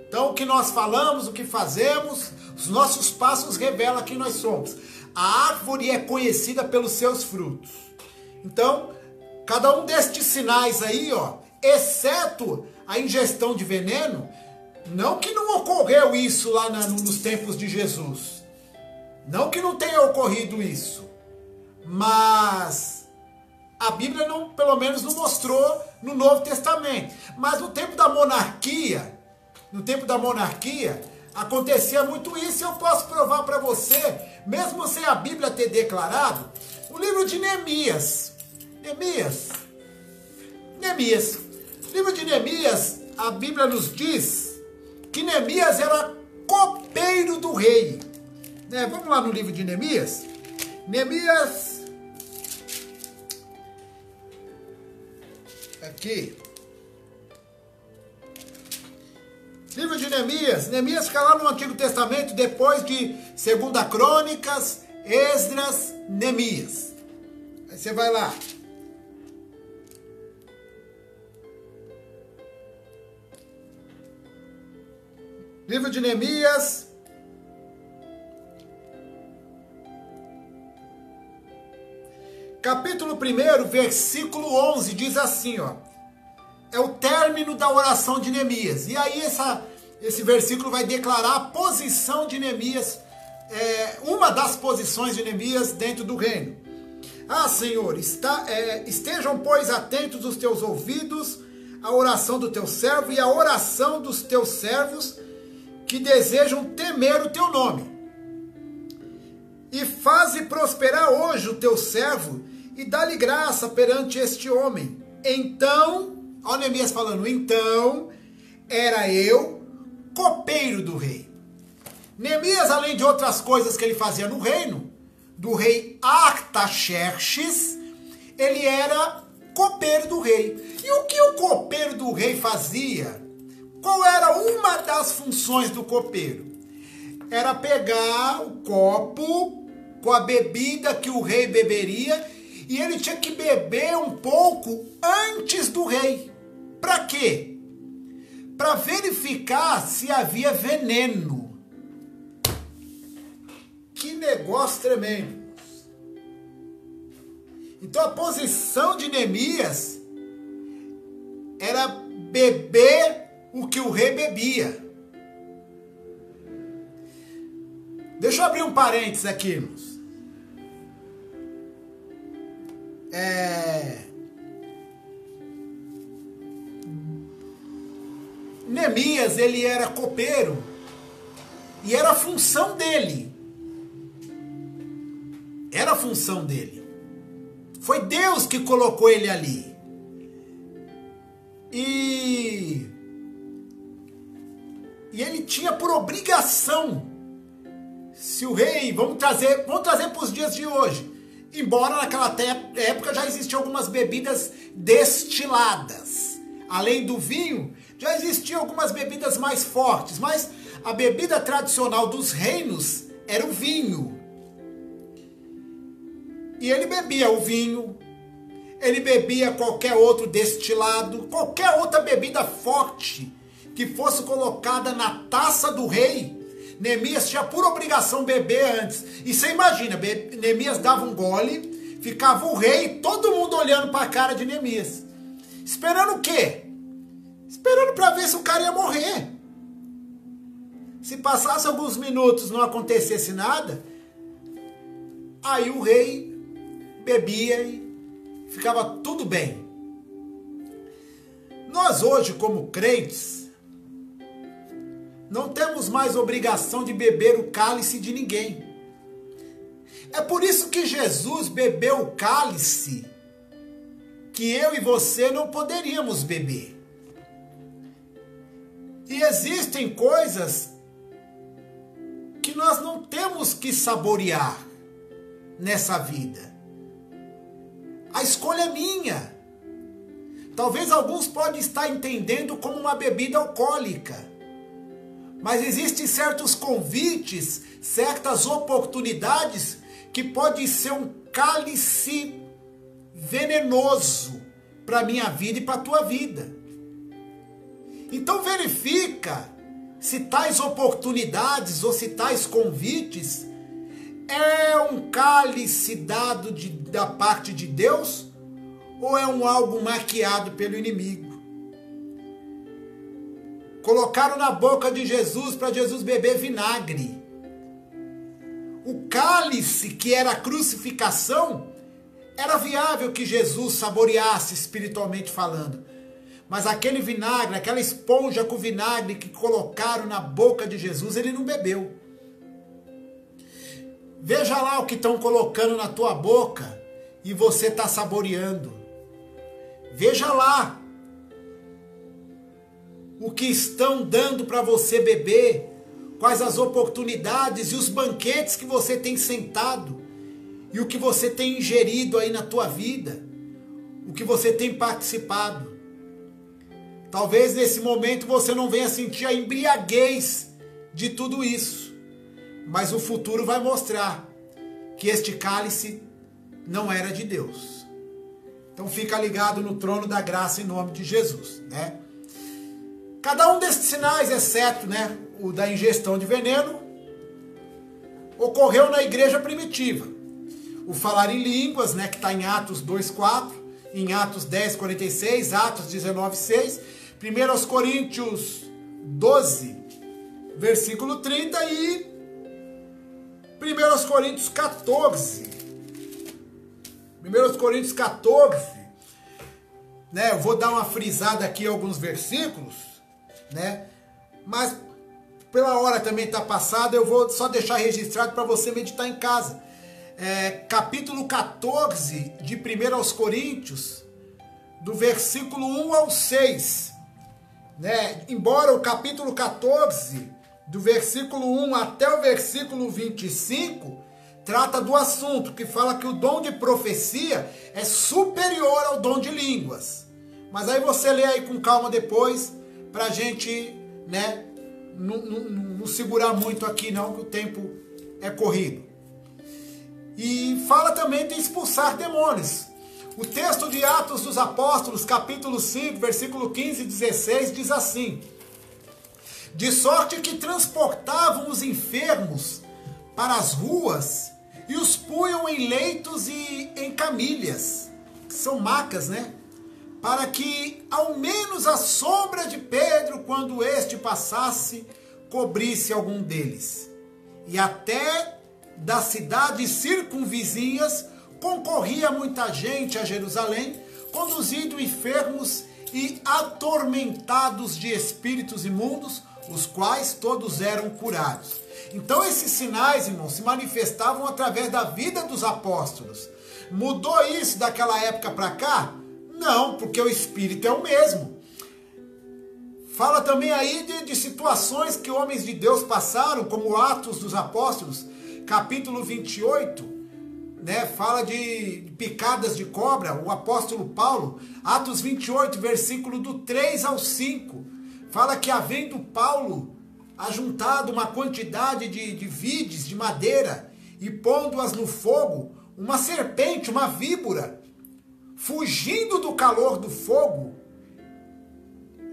Então o que nós falamos, o que fazemos, os nossos passos revelam quem nós somos. A árvore é conhecida pelos seus frutos. Então, cada um destes sinais aí, ó, exceto a ingestão de veneno, não que não ocorreu isso lá nos tempos de Jesus. Não que não tenha ocorrido isso. Mas a Bíblia não, pelo menos não mostrou no Novo Testamento. Mas no tempo da monarquia, acontecia muito isso, e eu posso provar para você, mesmo sem a Bíblia ter declarado, o livro de Neemias. Livro de Neemias, a Bíblia nos diz que Neemias era copeiro do rei. Vamos lá no livro de Neemias. Neemias, aqui. Livro de Neemias. Neemias fica lá no Antigo Testamento, depois de 2 Crônicas, Esdras, Neemias. Aí você vai lá. Livro de Neemias. Capítulo 1, versículo 11, diz assim, ó. É o término da oração de Neemias. E aí esse versículo vai declarar a posição de Neemias uma das posições de Neemias dentro do reino. Ah, Senhor, estejam, pois, atentos os teus ouvidos à oração do teu servo e à oração dos teus servos que desejam temer o teu nome. E faze prosperar hoje o teu servo e dá-lhe graça perante este homem. Então, olha Neemias falando, então era eu copeiro do rei. Neemias, além de outras coisas que ele fazia no reino, do rei Artaxerxes, ele era copeiro do rei. E o que o copeiro do rei fazia? Qual era uma das funções do copeiro? Era pegar o copo com a bebida que o rei beberia e ele tinha que beber um pouco antes do rei. Para quê? Para verificar se havia veneno. Que negócio tremendo. Então a posição de Neemias era beber o que o rei bebia. Deixa eu abrir um parênteses aqui, irmãos. Neemias, ele era copeiro e era a função dele. Era a função dele. Foi Deus que colocou ele ali. E ele tinha por obrigação, se o rei, vamos trazer para os dias de hoje, embora naquela época já existiam algumas bebidas destiladas. Além do vinho, já existiam algumas bebidas mais fortes, mas a bebida tradicional dos reinos era o vinho. E ele bebia o vinho, ele bebia qualquer outro destilado, qualquer outra bebida forte que fosse colocada na taça do rei. Neemias tinha por obrigação beber antes. E você imagina, Neemias dava um gole, ficava o rei e todo mundo olhando para a cara de Neemias. Esperando o quê? Esperando para ver se o cara ia morrer. Se passasse alguns minutos e não acontecesse nada, aí o rei bebia e ficava tudo bem. Nós hoje, como crentes, não temos mais obrigação de beber o cálice de ninguém. É por isso que Jesus bebeu o cálice que eu e você não poderíamos beber. E existem coisas que nós não temos que saborear nessa vida. A escolha é minha. Talvez alguns podem estar entendendo como uma bebida alcoólica. Mas existem certos convites, certas oportunidades que pode ser um cálice venenoso para a minha vida e para a tua vida. Então verifica se tais oportunidades ou se tais convites é um cálice dado da parte de Deus ou é um algo maquiado pelo inimigo? Colocaram na boca de Jesus para Jesus beber vinagre. O cálice que era a crucificação era viável que Jesus saboreasse espiritualmente falando. Mas aquele vinagre, aquela esponja com vinagre que colocaram na boca de Jesus, ele não bebeu. Veja lá o que estão colocando na tua boca e você está saboreando. Veja lá o que estão dando para você beber, quais as oportunidades e os banquetes que você tem sentado e o que você tem ingerido aí na tua vida, o que você tem participado. Talvez nesse momento você não venha sentir a embriaguez de tudo isso, mas o futuro vai mostrar que este cálice não era de Deus. Então fica ligado no trono da graça em nome de Jesus, né? Cada um desses sinais, exceto, né, o da ingestão de veneno, ocorreu na igreja primitiva. O falar em línguas, né, que está em Atos 2:4, em Atos 10:46, Atos 19:6, 1 Coríntios 12, versículo 30 e 1 Coríntios 14. 1 Coríntios 14, né? Eu vou dar uma frisada aqui em alguns versículos, né? Mas pela hora também está passada, eu vou só deixar registrado para você meditar em casa. Capítulo 14 de 1 Coríntios, do versículo 1 ao 6. Né? Embora o capítulo 14, do versículo 1 até o versículo 25, trata do assunto, que fala que o dom de profecia é superior ao dom de línguas. Mas aí você lê aí com calma depois, para a gente, né, não segurar muito aqui não, que o tempo é corrido. E fala também de expulsar demônios. O texto de Atos dos Apóstolos, capítulo 5, versículo 15 e 16, diz assim: de sorte que transportavam os enfermos para as ruas e os punham em leitos e em camilhas, que são macas, né? Para que ao menos a sombra de Pedro, quando este passasse, cobrisse algum deles. E até das cidades circunvizinhas concorria muita gente a Jerusalém, conduzindo enfermos e atormentados de espíritos imundos, os quais todos eram curados. Então esses sinais, irmãos, se manifestavam através da vida dos apóstolos. Mudou isso daquela época para cá? Não, porque o Espírito é o mesmo. Fala também aí de situações que homens de Deus passaram, como Atos dos Apóstolos, capítulo 28, né? Fala de picadas de cobra, o apóstolo Paulo, Atos 28, versículo do 3 ao 5, fala que havendo Paulo ajuntado uma quantidade de vides de madeira e pondo-as no fogo, uma serpente, uma víbora, fugindo do calor do fogo,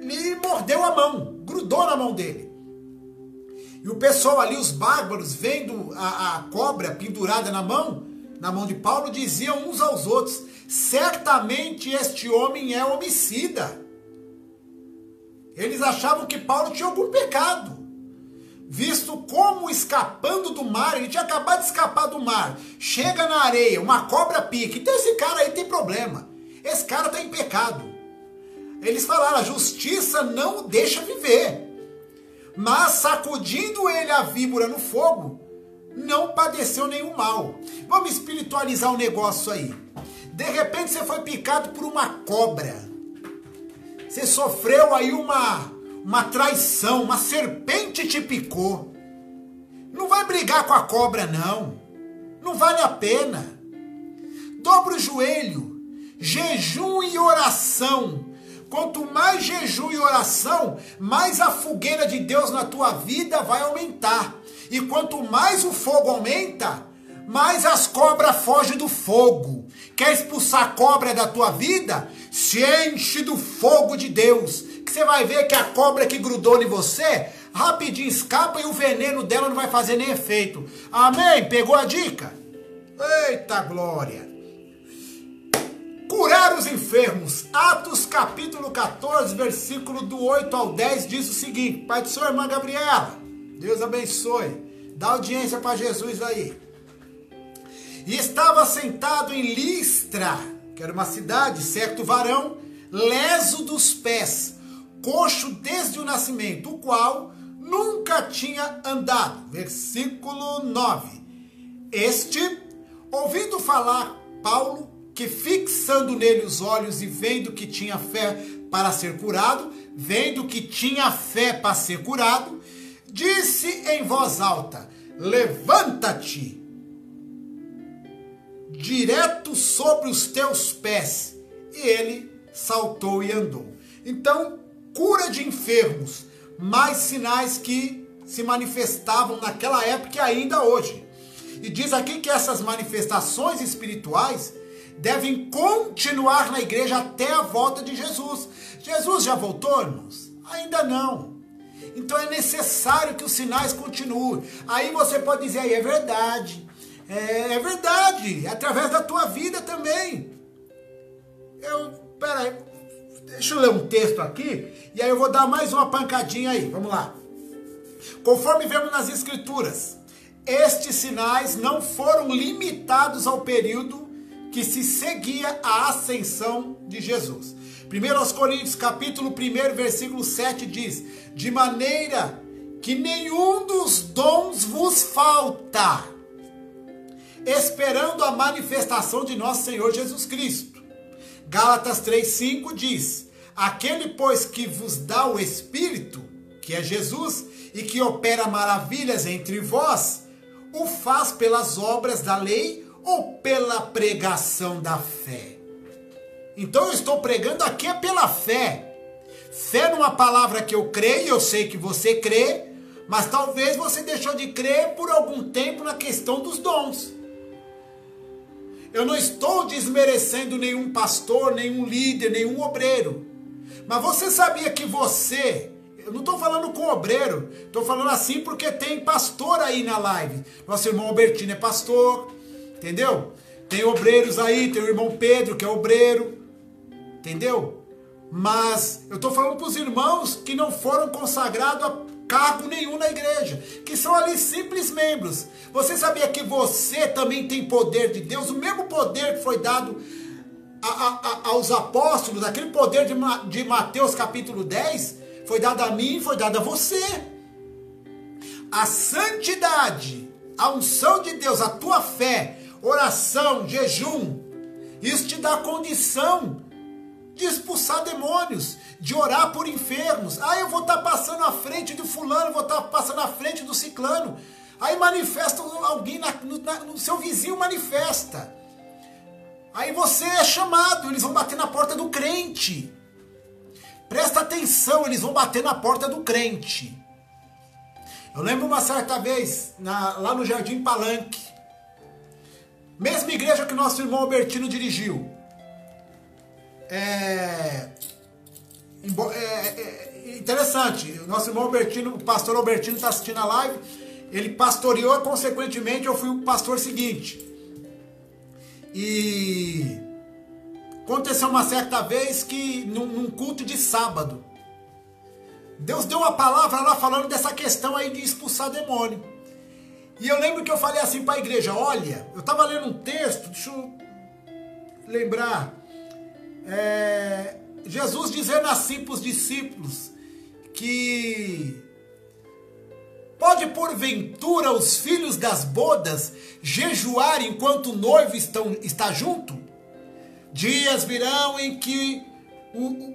lhe mordeu a mão, grudou na mão dele. E o pessoal ali, os bárbaros, vendo a cobra pendurada na mão de Paulo, diziam uns aos outros: certamente este homem é homicida. Eles achavam que Paulo tinha algum pecado, visto como escapando do mar, ele tinha acabado de escapar do mar, chega na areia, uma cobra pica. Então esse cara aí tem problema, esse cara está em pecado. Eles falaram: a justiça não o deixa viver. Mas sacudindo ele a víbora no fogo, não padeceu nenhum mal. Vamos espiritualizar o negócio aí. De repente você foi picado por uma cobra. Você sofreu aí uma traição, uma serpente te picou. Não vai brigar com a cobra não. Não vale a pena. Dobra o joelho. Jejum e oração. Quanto mais jejum e oração, mais a fogueira de Deus na tua vida vai aumentar. E quanto mais o fogo aumenta, mais as cobras fogem do fogo. Quer expulsar a cobra da tua vida? Se enche do fogo de Deus. Que você vai ver que a cobra que grudou em você, rapidinho escapa e o veneno dela não vai fazer nem efeito. Amém? Pegou a dica? Eita glória! Curar os enfermos. Atos capítulo 14, versículo do 8 ao 10 diz o seguinte: Pai de sua irmã Gabriela, Deus abençoe, dá audiência para Jesus aí. E estava sentado em Listra, que era uma cidade, certo varão, leso dos pés, coxo desde o nascimento, o qual nunca tinha andado. Versículo 9. Este, ouvindo falar Paulo, que fixando nele os olhos e vendo que tinha fé para ser curado, disse em voz alta: levanta-te, direto sobre os teus pés. E ele saltou e andou. Então, cura de enfermos, mais sinais que se manifestavam naquela época e ainda hoje. E diz aqui que essas manifestações espirituais devem continuar na igreja até a volta de Jesus. Jesus já voltou, irmãos? Ainda não. Então é necessário que os sinais continuem. Aí você pode dizer: aí é verdade. É verdade. É através da tua vida também. Peraí, deixa eu ler um texto aqui, e aí eu vou dar mais uma pancadinha aí. Vamos lá. Conforme vemos nas Escrituras, estes sinais não foram limitados ao período que se seguia a ascensão de Jesus. 1 Coríntios capítulo 1, versículo 7 diz: de maneira que nenhum dos dons vos falta, esperando a manifestação de nosso Senhor Jesus Cristo. Gálatas 3,5 diz: aquele, pois, que vos dá o Espírito, que é Jesus, e que opera maravilhas entre vós, o faz pelas obras da lei ou pela pregação da fé? Então eu estou pregando aqui é pela fé. Fé numa palavra que eu creio, eu sei que você crê, mas talvez você deixou de crer por algum tempo na questão dos dons. Eu não estou desmerecendo nenhum pastor, nenhum líder, nenhum obreiro. Mas você sabia que você... Eu não estou falando com obreiro, estou falando assim porque tem pastor aí na live. Nosso irmão Albertino é pastor, entendeu? Tem obreiros aí, tem o irmão Pedro que é obreiro, entendeu? Mas eu estou falando para os irmãos que não foram consagrados a cargo nenhum na igreja, que são ali simples membros. Você sabia que você também tem poder de Deus? O mesmo poder que foi dado aos apóstolos, aquele poder de Mateus capítulo 10, foi dado a mim, foi dado a você. A santidade, a unção de Deus, a tua fé, oração, jejum, isso te dá condição de expulsar demônios, de orar por enfermos. Ah, eu vou estar passando à frente do fulano, vou estar passando à frente do ciclano. Aí manifesta alguém, no seu vizinho manifesta. Aí você é chamado, eles vão bater na porta do crente. Presta atenção, eles vão bater na porta do crente. Eu lembro uma certa vez, lá no Jardim Palanque, mesma igreja que nosso irmão Albertino dirigiu. Interessante, o nosso irmão Albertino, o pastor Albertino está assistindo a live, ele pastoreou, consequentemente eu fui o pastor seguinte. E aconteceu uma certa vez que num culto de sábado, Deus deu uma palavra lá falando dessa questão aí de expulsar demônio. E eu lembro que eu falei assim para a igreja: olha, eu estava lendo um texto, deixa eu lembrar, Jesus dizendo assim para os discípulos que pode porventura os filhos das bodas jejuar enquanto o noivo está junto? Dias virão em que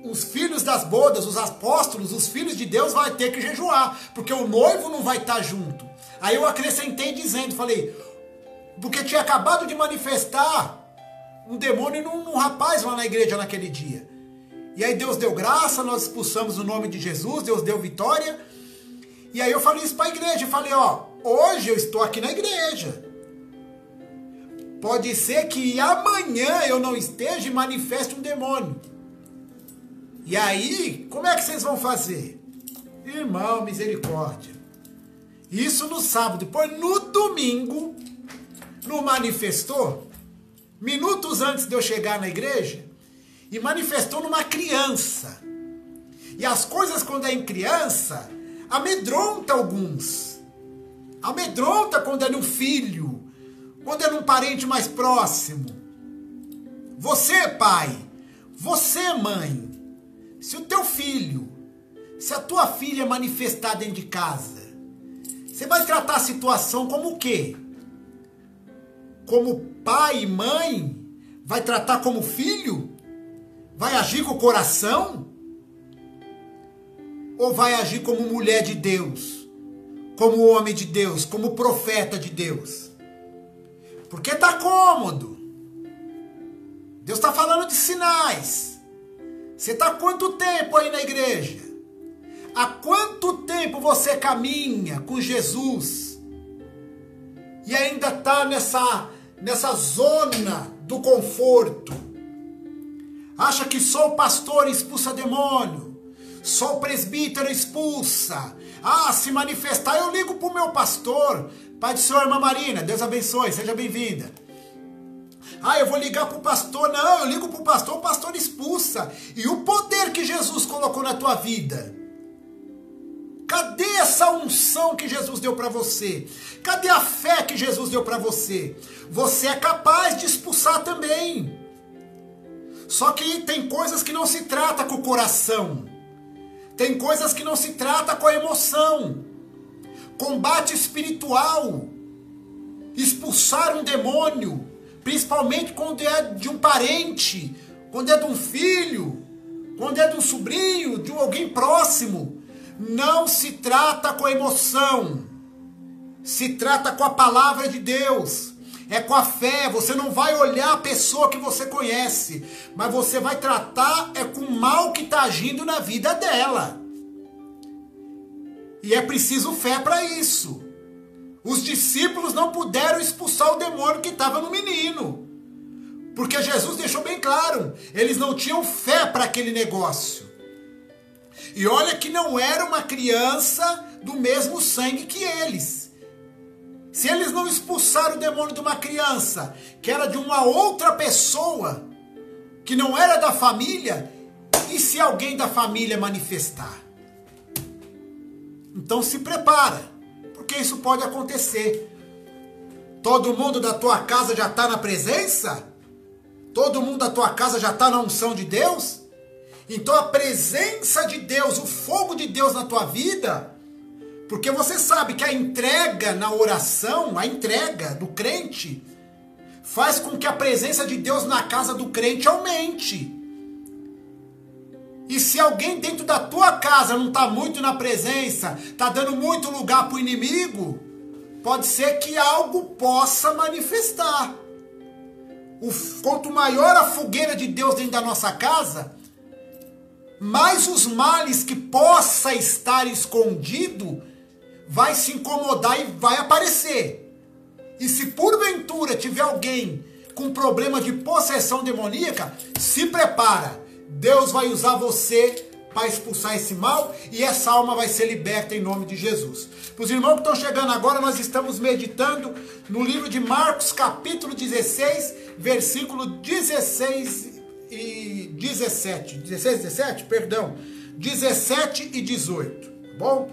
os filhos das bodas, os apóstolos, os filhos de Deus vai ter que jejuar, porque o noivo não vai estar junto. Aí eu acrescentei dizendo, falei, porque tinha acabado de manifestar um demônio num rapaz lá na igreja naquele dia. E aí Deus deu graça, nós expulsamos o nome de Jesus, Deus deu vitória. E aí eu falei isso para a igreja, falei, ó, hoje eu estou aqui na igreja. Pode ser que amanhã eu não esteja e manifeste um demônio. E aí, como é que vocês vão fazer? Irmão, misericórdia. Isso no sábado. Depois, no domingo, não manifestou? Minutos antes de eu chegar na igreja, e manifestou numa criança. E as coisas, quando é em criança, amedronta alguns. Amedronta quando é num filho, quando é num parente mais próximo. Você, pai, você, mãe, se o teu filho, se a tua filha manifestar dentro de casa, você vai tratar a situação como o quê? Como pai e mãe? Vai tratar como filho? Vai agir com o coração? Ou vai agir como mulher de Deus? Como homem de Deus? Como profeta de Deus? Porque tá cômodo. Deus está falando de sinais. Você está há quanto tempo aí na igreja? Há quanto tempo você caminha com Jesus? E ainda está nessa zona do conforto? Acha que só o pastor expulsa demônio? Só o presbítero expulsa? Ah, se manifestar eu ligo para o meu pastor. Pai do Senhor, irmã Marina, Deus abençoe, seja bem-vinda. Ah, eu vou ligar para o pastor. Não, eu ligo para o pastor expulsa. E o poder que Jesus colocou na tua vida? Cadê essa unção que Jesus deu para você? Cadê a fé que Jesus deu para você? Você é capaz de expulsar também. Só que tem coisas que não se trata com o coração. Tem coisas que não se trata com a emoção. Combate espiritual. Expulsar um demônio, principalmente quando é de um parente, quando é de um filho, quando é de um sobrinho, de alguém próximo, não se trata com a emoção, se trata com a palavra de Deus, é com a fé. Você não vai olhar a pessoa que você conhece, mas você vai tratar com o mal que está agindo na vida dela. E é preciso fé para isso. Os discípulos não puderam expulsar o demônio que estava no menino, porque Jesus deixou bem claro, eles não tinham fé para aquele negócio. E olha que não era uma criança do mesmo sangue que eles. Se eles não expulsaram o demônio de uma criança, que era de uma outra pessoa, que não era da família, e se alguém da família manifestar? Então se prepara, porque isso pode acontecer. Todo mundo da tua casa já está na presença? Todo mundo da tua casa já está na unção de Deus? Então a presença de Deus, o fogo de Deus na tua vida, porque você sabe que a entrega na oração, a entrega do crente, faz com que a presença de Deus na casa do crente aumente. E se alguém dentro da tua casa não está muito na presença, está dando muito lugar para o inimigo, pode ser que algo possa manifestar. Quanto maior a fogueira de Deus dentro da nossa casa, mais os males que possa estar escondido vai se incomodar e vai aparecer. E se porventura tiver alguém com problema de possessão demoníaca, se prepara. Deus vai usar você para expulsar esse mal e essa alma vai ser liberta em nome de Jesus. Para os irmãos que estão chegando agora, nós estamos meditando no livro de Marcos, capítulo 16, versículo 16 e 17. 16 e 17? Perdão. 17 e 18. Tá bom?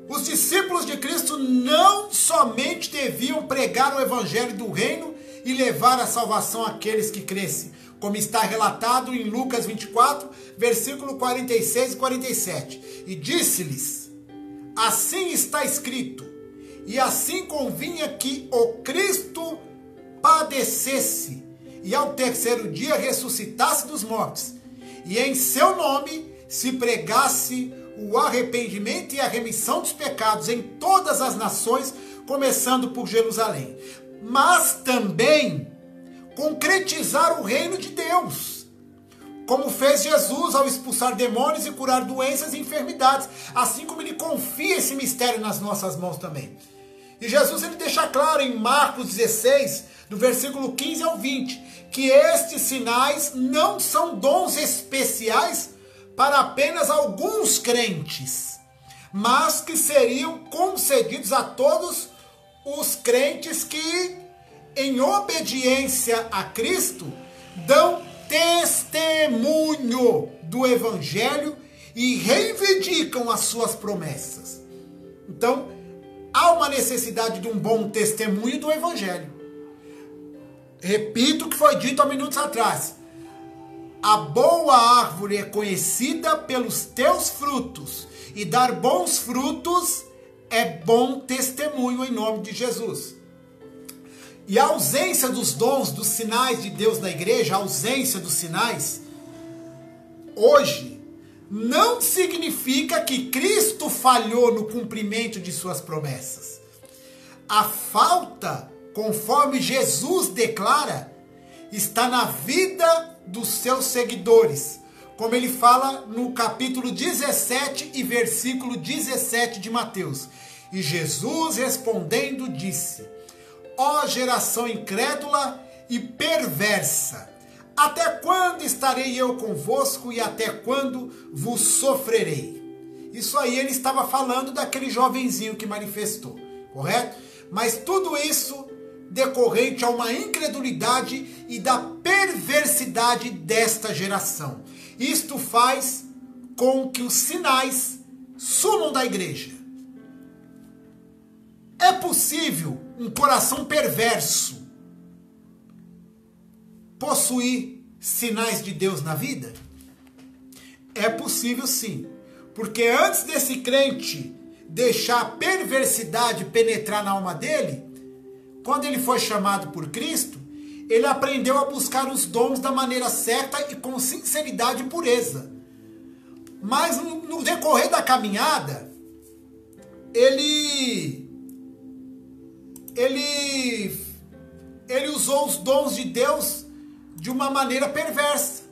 Os discípulos de Cristo não somente deviam pregar o evangelho do reino e levar a salvação àqueles que crescem, como está relatado em Lucas 24, versículo 46 e 47. E disse-lhes: assim está escrito, e assim convinha que o Cristo padecesse, e ao terceiro dia ressuscitasse dos mortos, e em seu nome se pregasse o arrependimento e a remissão dos pecados em todas as nações, começando por Jerusalém. Mas também concretizar o reino de Deus, como fez Jesus ao expulsar demônios e curar doenças e enfermidades, assim como ele confia esse mistério nas nossas mãos também. E Jesus ele deixa claro em Marcos 16, do versículo 15 ao 20, que estes sinais não são dons especiais para apenas alguns crentes, mas que seriam concedidos a todos os crentes que, em obediência a Cristo, dão testemunho do Evangelho e reivindicam as suas promessas. Então, há uma necessidade de um bom testemunho do Evangelho. Repito o que foi dito há minutos atrás. A boa árvore é conhecida pelos teus frutos, e dar bons frutos é bom testemunho em nome de Jesus. E a ausência dos dons, dos sinais de Deus na igreja, a ausência dos sinais, hoje, não significa que Cristo falhou no cumprimento de suas promessas. A falta, conforme Jesus declara, está na vida dos seus seguidores, como ele fala no capítulo 17 e versículo 17 de Mateus. E Jesus respondendo disse: ó geração incrédula e perversa, até quando estarei eu convosco e até quando vos sofrerei? Isso aí ele estava falando daquele jovenzinho que manifestou, correto? Mas tudo isso decorrente a uma incredulidade e da perversidade desta geração. Isto faz com que os sinais Sumam da igreja. É possível um coração perverso possuir sinais de Deus na vida? É possível sim. Porque antes desse crente deixar a perversidade penetrar na alma dele, quando ele foi chamado por Cristo, ele aprendeu a buscar os dons da maneira certa e com sinceridade e pureza. Mas no decorrer da caminhada, ele usou os dons de Deus de uma maneira perversa.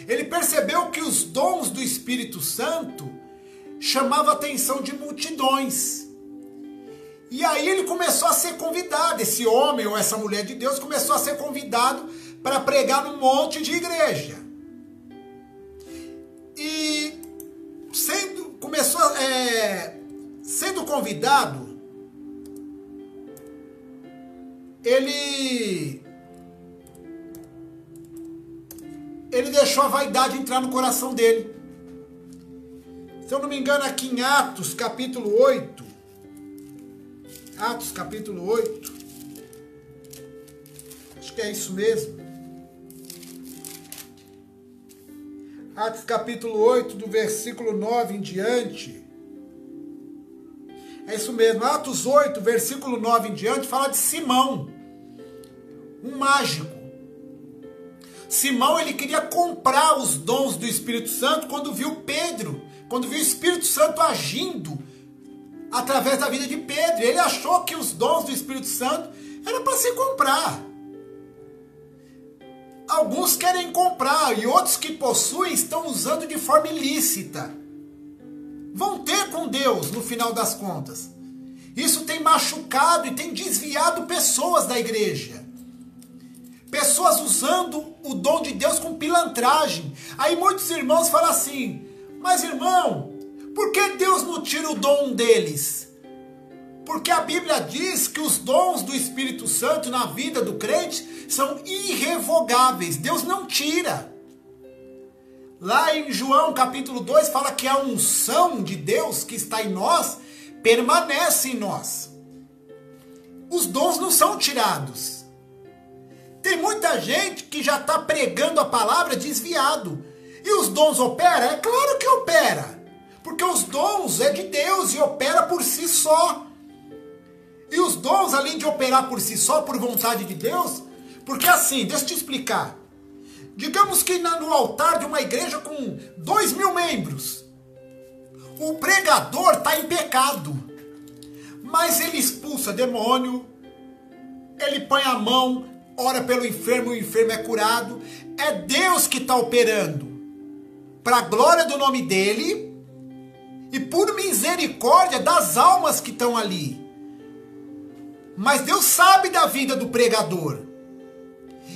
Ele percebeu que os dons do Espírito Santo chamavam a atenção de multidões. E aí ele começou a ser convidado, esse homem ou essa mulher de Deus começou a ser convidado para pregar num monte de igreja. E sendo convidado, ele deixou a vaidade entrar no coração dele. Se eu não me engano, aqui em Atos capítulo 8, Atos capítulo 8, acho que é isso mesmo. Atos capítulo 8, do versículo 9 em diante. É isso mesmo, Atos 8, versículo 9 em diante, fala de Simão, um mágico. Simão, ele queria comprar os dons do Espírito Santo quando viu Pedro, quando viu o Espírito Santo agindo através da vida de Pedro. Ele achou que os dons do Espírito Santo era para se comprar. Alguns querem comprar e outros que possuem estão usando de forma ilícita. Vão ter com Deus no final das contas. Isso tem machucado e tem desviado pessoas da igreja. Pessoas usando o dom de Deus com pilantragem. Aí muitos irmãos falam assim: mas irmão, por que Deus não tira o dom deles? Porque a Bíblia diz que os dons do Espírito Santo na vida do crente são irrevogáveis. Deus não tira. Lá em João capítulo 2 fala que a unção de Deus que está em nós permanece em nós. Os dons não são tirados. Tem muita gente que já está pregando a palavra desviado. E os dons operam? É claro que opera. Porque os dons é de Deus e opera por si só. E os dons, além de operar por si só, por vontade de Deus, porque assim, deixa eu te explicar. Digamos que no altar de uma igreja com 2.000 membros, o pregador está em pecado, mas ele expulsa demônio, ele põe a mão, ora pelo enfermo, o enfermo é curado. É Deus que está operando, para a glória do nome dele e por misericórdia das almas que estão ali. Mas Deus sabe da vida do pregador.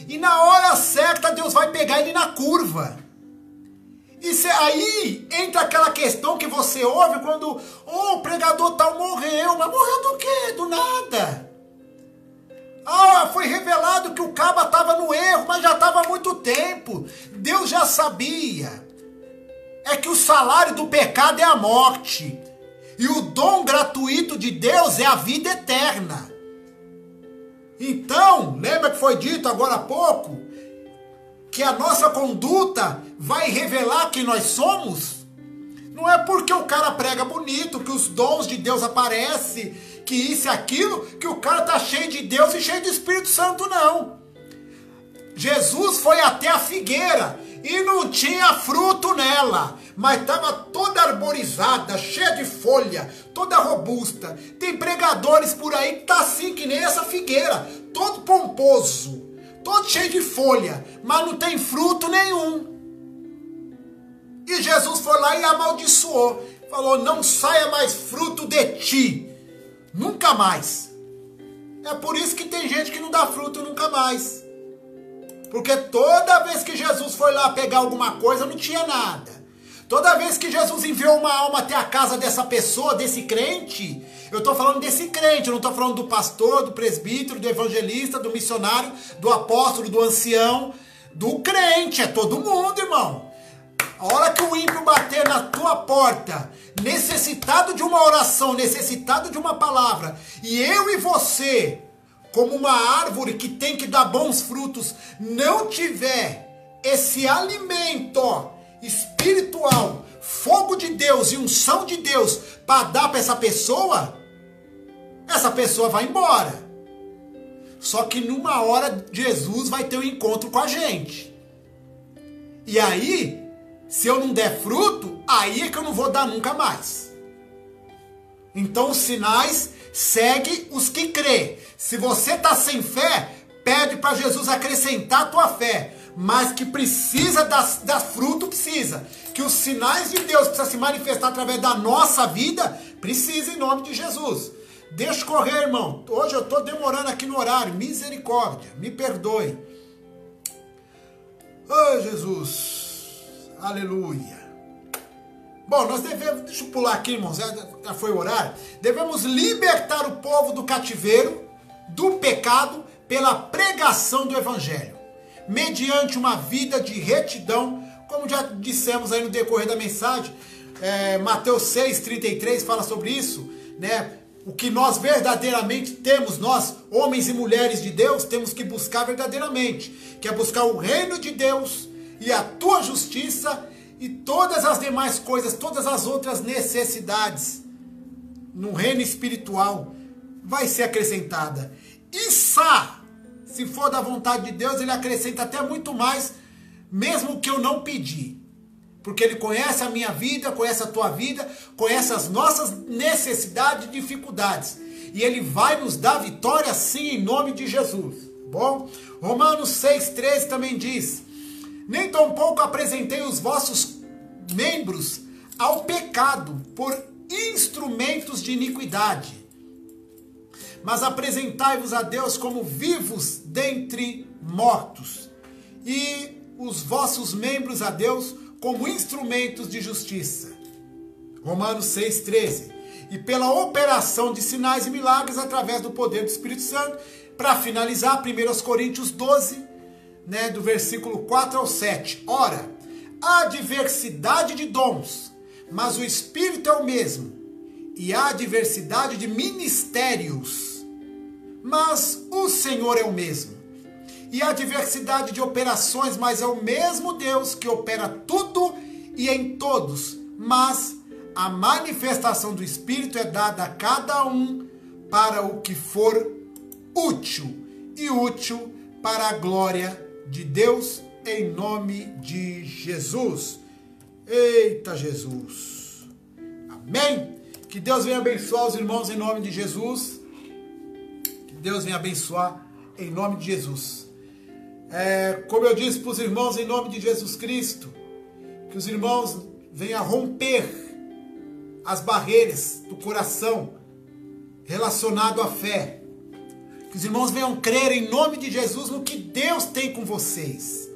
E na hora certa Deus vai pegar ele na curva. E aí entra aquela questão que você ouve quando o pregador tal morreu. Mas morreu do quê? Do nada. Foi revelado que o caba estava no erro, mas já estava há muito tempo. Deus já sabia. É que o salário do pecado é a morte. E o dom gratuito de Deus é a vida eterna. Então, lembra que foi dito agora há pouco que a nossa conduta vai revelar quem nós somos? Não é porque o cara prega bonito, que os dons de Deus aparecem, que isso e aquilo, que o cara está cheio de Deus e cheio do Espírito Santo, não. Jesus foi até a figueira e não tinha fruto nela, mas estava toda arborizada, cheia de folha, toda robusta. Tem pregadores por aí que tá assim, que nem essa figueira, todo pomposo, todo cheio de folha, mas não tem fruto nenhum. E Jesus foi lá e amaldiçoou, falou: não saia mais fruto de ti, nunca mais. É por isso que tem gente que não dá fruto nunca mais. Porque toda vez que Jesus foi lá pegar alguma coisa, não tinha nada. Toda vez que Jesus enviou uma alma até a casa dessa pessoa, desse crente, eu estou falando desse crente, eu não estou falando do pastor, do presbítero, do evangelista, do missionário, do apóstolo, do ancião, do crente, é todo mundo, irmão. A hora que o ímpio bater bater na tua porta, necessitado de uma oração, necessitado de uma palavra, e eu e você, como uma árvore que tem que dar bons frutos, não tiver esse alimento espiritual, fogo de Deus e unção de Deus para dar para essa pessoa vai embora. Só que numa hora Jesus vai ter um encontro com a gente. E aí, se eu não der fruto, aí é que eu não vou dar nunca mais. Então os sinais seguem os que crê. Se você está sem fé, pede para Jesus acrescentar a tua fé. Mas que precisa dar fruto, precisa. Que os sinais de Deus precisam se manifestar através da nossa vida, precisa em nome de Jesus. Deixa correr, irmão. Hoje eu estou demorando aqui no horário. Misericórdia, me perdoe. Oh, Jesus. Aleluia. Bom, nós devemos, deixa eu pular aqui, irmãos, já foi o horário. Devemos libertar o povo do cativeiro, do pecado, pela pregação do evangelho, mediante uma vida de retidão, como já dissemos aí no decorrer da mensagem. Mateus 6,33 fala sobre isso, né? O que nós verdadeiramente temos, nós, homens e mulheres de Deus, temos que buscar verdadeiramente, que é buscar o reino de Deus e a tua justiça, e todas as demais coisas, todas as outras necessidades no reino espiritual vai ser acrescentada. Se for da vontade de Deus, ele acrescenta até muito mais, mesmo que eu não pedir. Porque ele conhece a minha vida, conhece a tua vida, conhece as nossas necessidades e dificuldades. E ele vai nos dar vitória sim, em nome de Jesus. Bom, Romanos 6,13 também diz: nem tampouco apresentei os vossos membros ao pecado por instrumentos de iniquidade, mas apresentai-vos a Deus como vivos dentre mortos, e os vossos membros a Deus como instrumentos de justiça. Romanos 6,13. E pela operação de sinais e milagres através do poder do Espírito Santo. Para finalizar, 1 Coríntios 12, né, do versículo 4 ao 7. Ora, há diversidade de dons, mas o Espírito é o mesmo. E há diversidade de ministérios, mas o Senhor é o mesmo. E há diversidade de operações, mas é o mesmo Deus que opera tudo e em todos. Mas a manifestação do Espírito é dada a cada um para o que for útil, e útil para a glória de Deus, em nome de Jesus. Eita Jesus! Amém? Que Deus venha abençoar os irmãos em nome de Jesus. Que Deus venha abençoar em nome de Jesus. Como eu disse para os irmãos, em nome de Jesus Cristo, que os irmãos venham romper as barreiras do coração relacionado à fé. Que os irmãos venham crer em nome de Jesus no que Deus tem com vocês.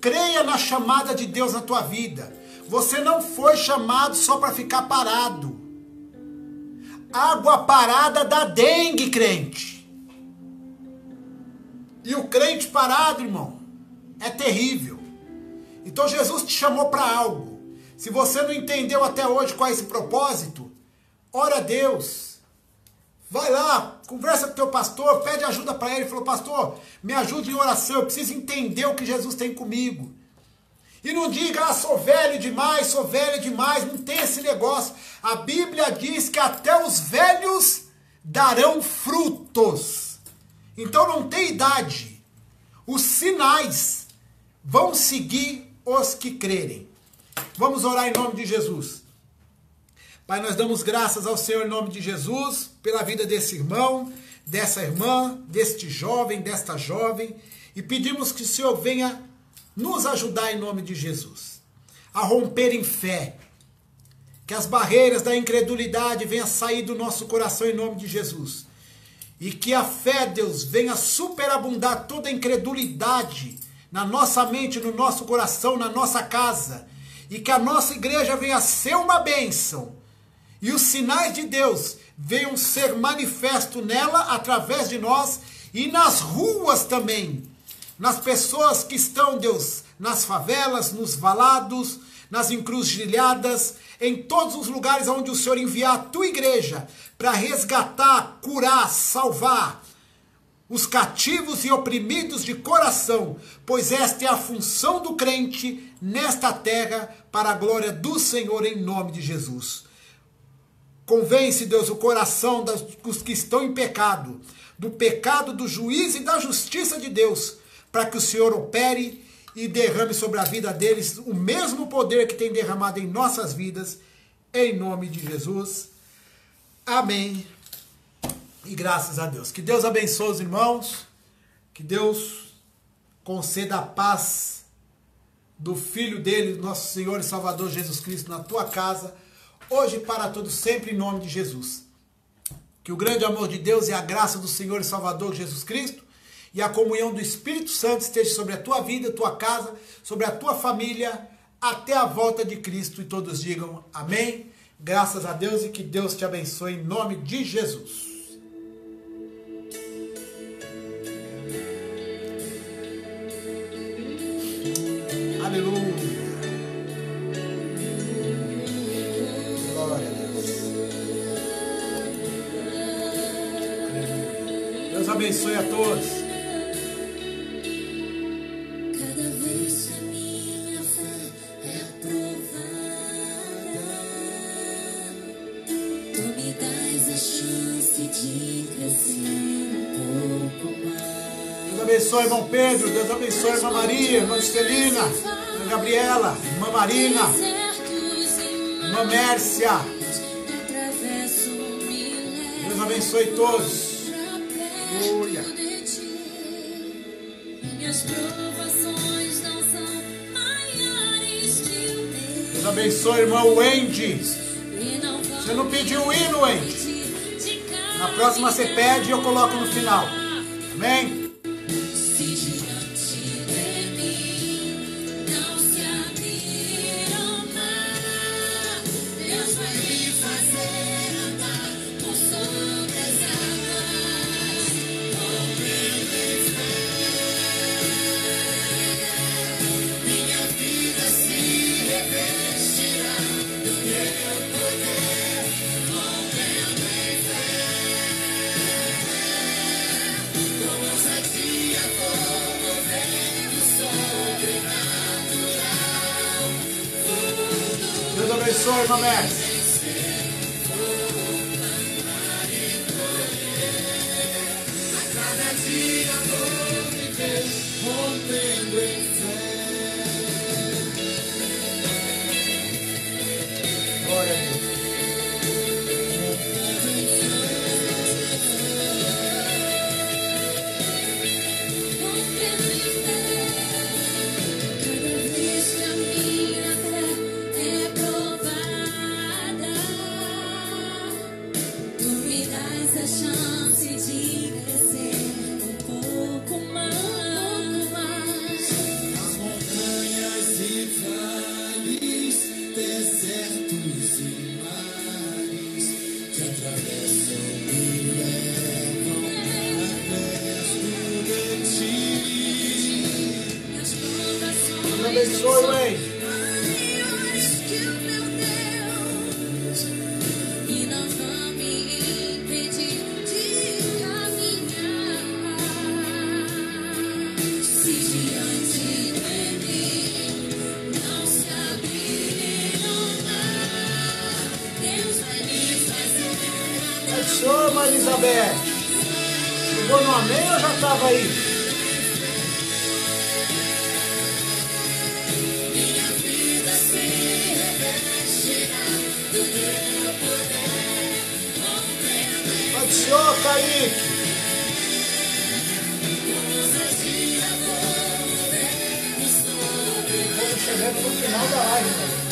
Creia na chamada de Deus na tua vida. Você não foi chamado só para ficar parado. Água parada dá dengue, crente. E o crente parado, irmão, é terrível. Então Jesus te chamou para algo. Se você não entendeu até hoje qual é esse propósito, ora a Deus. Vai lá, conversa com o teu pastor, pede ajuda para ele. Falou: pastor, me ajude em oração, eu preciso entender o que Jesus tem comigo. E não diga: sou velho demais, sou velha demais. Não tem esse negócio. A Bíblia diz que até os velhos darão frutos. Então não tem idade. Os sinais vão seguir os que crerem. Vamos orar em nome de Jesus. Pai, nós damos graças ao Senhor em nome de Jesus, pela vida desse irmão, dessa irmã, deste jovem, desta jovem, e pedimos que o Senhor venha nos ajudar em nome de Jesus, a romper em fé, que as barreiras da incredulidade venham sair do nosso coração em nome de Jesus, e que a fé, Deus, venha superabundar toda a incredulidade na nossa mente, no nosso coração, na nossa casa, e que a nossa igreja venha ser uma bênção, e os sinais de Deus venham ser manifestos nela, através de nós, e nas ruas também, nas pessoas que estão, Deus, nas favelas, nos valados, nas encruzilhadas, em todos os lugares onde o Senhor enviar a tua igreja para resgatar, curar, salvar os cativos e oprimidos de coração, pois esta é a função do crente nesta terra para a glória do Senhor em nome de Jesus. Convence, Deus, o coração dos que estão em pecado, do pecado, do juízo e da justiça de Deus, para que o Senhor opere e derrame sobre a vida deles o mesmo poder que tem derramado em nossas vidas, em nome de Jesus. Amém. E graças a Deus. Que Deus abençoe os irmãos, que Deus conceda a paz do Filho dele, nosso Senhor e Salvador Jesus Cristo, na tua casa, hoje e para todos sempre, em nome de Jesus. Que o grande amor de Deus e a graça do Senhor e Salvador Jesus Cristo e a comunhão do Espírito Santo esteja sobre a tua vida, tua casa, sobre a tua família, até a volta de Cristo. E todos digam amém. Graças a Deus e que Deus te abençoe em nome de Jesus. Aleluia. Glória a Deus. Aleluia. Deus abençoe a todos. Cada vez que a minha fé é provada, tu me dás a chance de crescer um pouco mais. Deus abençoe, irmão Pedro. Deus abençoe, irmã Maria, irmã Estelina, irmã Gabriela, irmã Marina, irmã Mércia. Deus abençoe todos. Aleluia. Minhas provações não são maiores que o meu. Deus abençoe, irmão Wendy. Você não pediu o hino, Wendy? Na próxima você pede e eu coloco no final. Amém? Se diante de mim não se abrir o mar, Deus vai me fazer andar por sobre as águas, correndo em fé. Minha vida se revestirá do teu poder, correndo em fé. Com ousadia vou movendo sobrenatural. Deus abençoe, irmã Mércia. Cada dia vou viver rompendo em fé. Glória a Deus. Cada vez que a minha fé é provada, tu me dás a chance de crescer um pouco mais. As montanhas e vales, desertos e mares que atravessam me levam para perto de ti. As provações Deus abençoe, Wendy. maiores que o meu Deus, e não vão me impedir de caminhar. Se diante de mim não se abrir o mar, Deus vai me fazer Abençoe, irmã Elizabeth. Chegou no amém ou já estava aí? minha vida se revestirá do teu poder, rompendo em Abençoe, Kaique. ousadia vou movendo sobre Estamos chegando no final da live, né?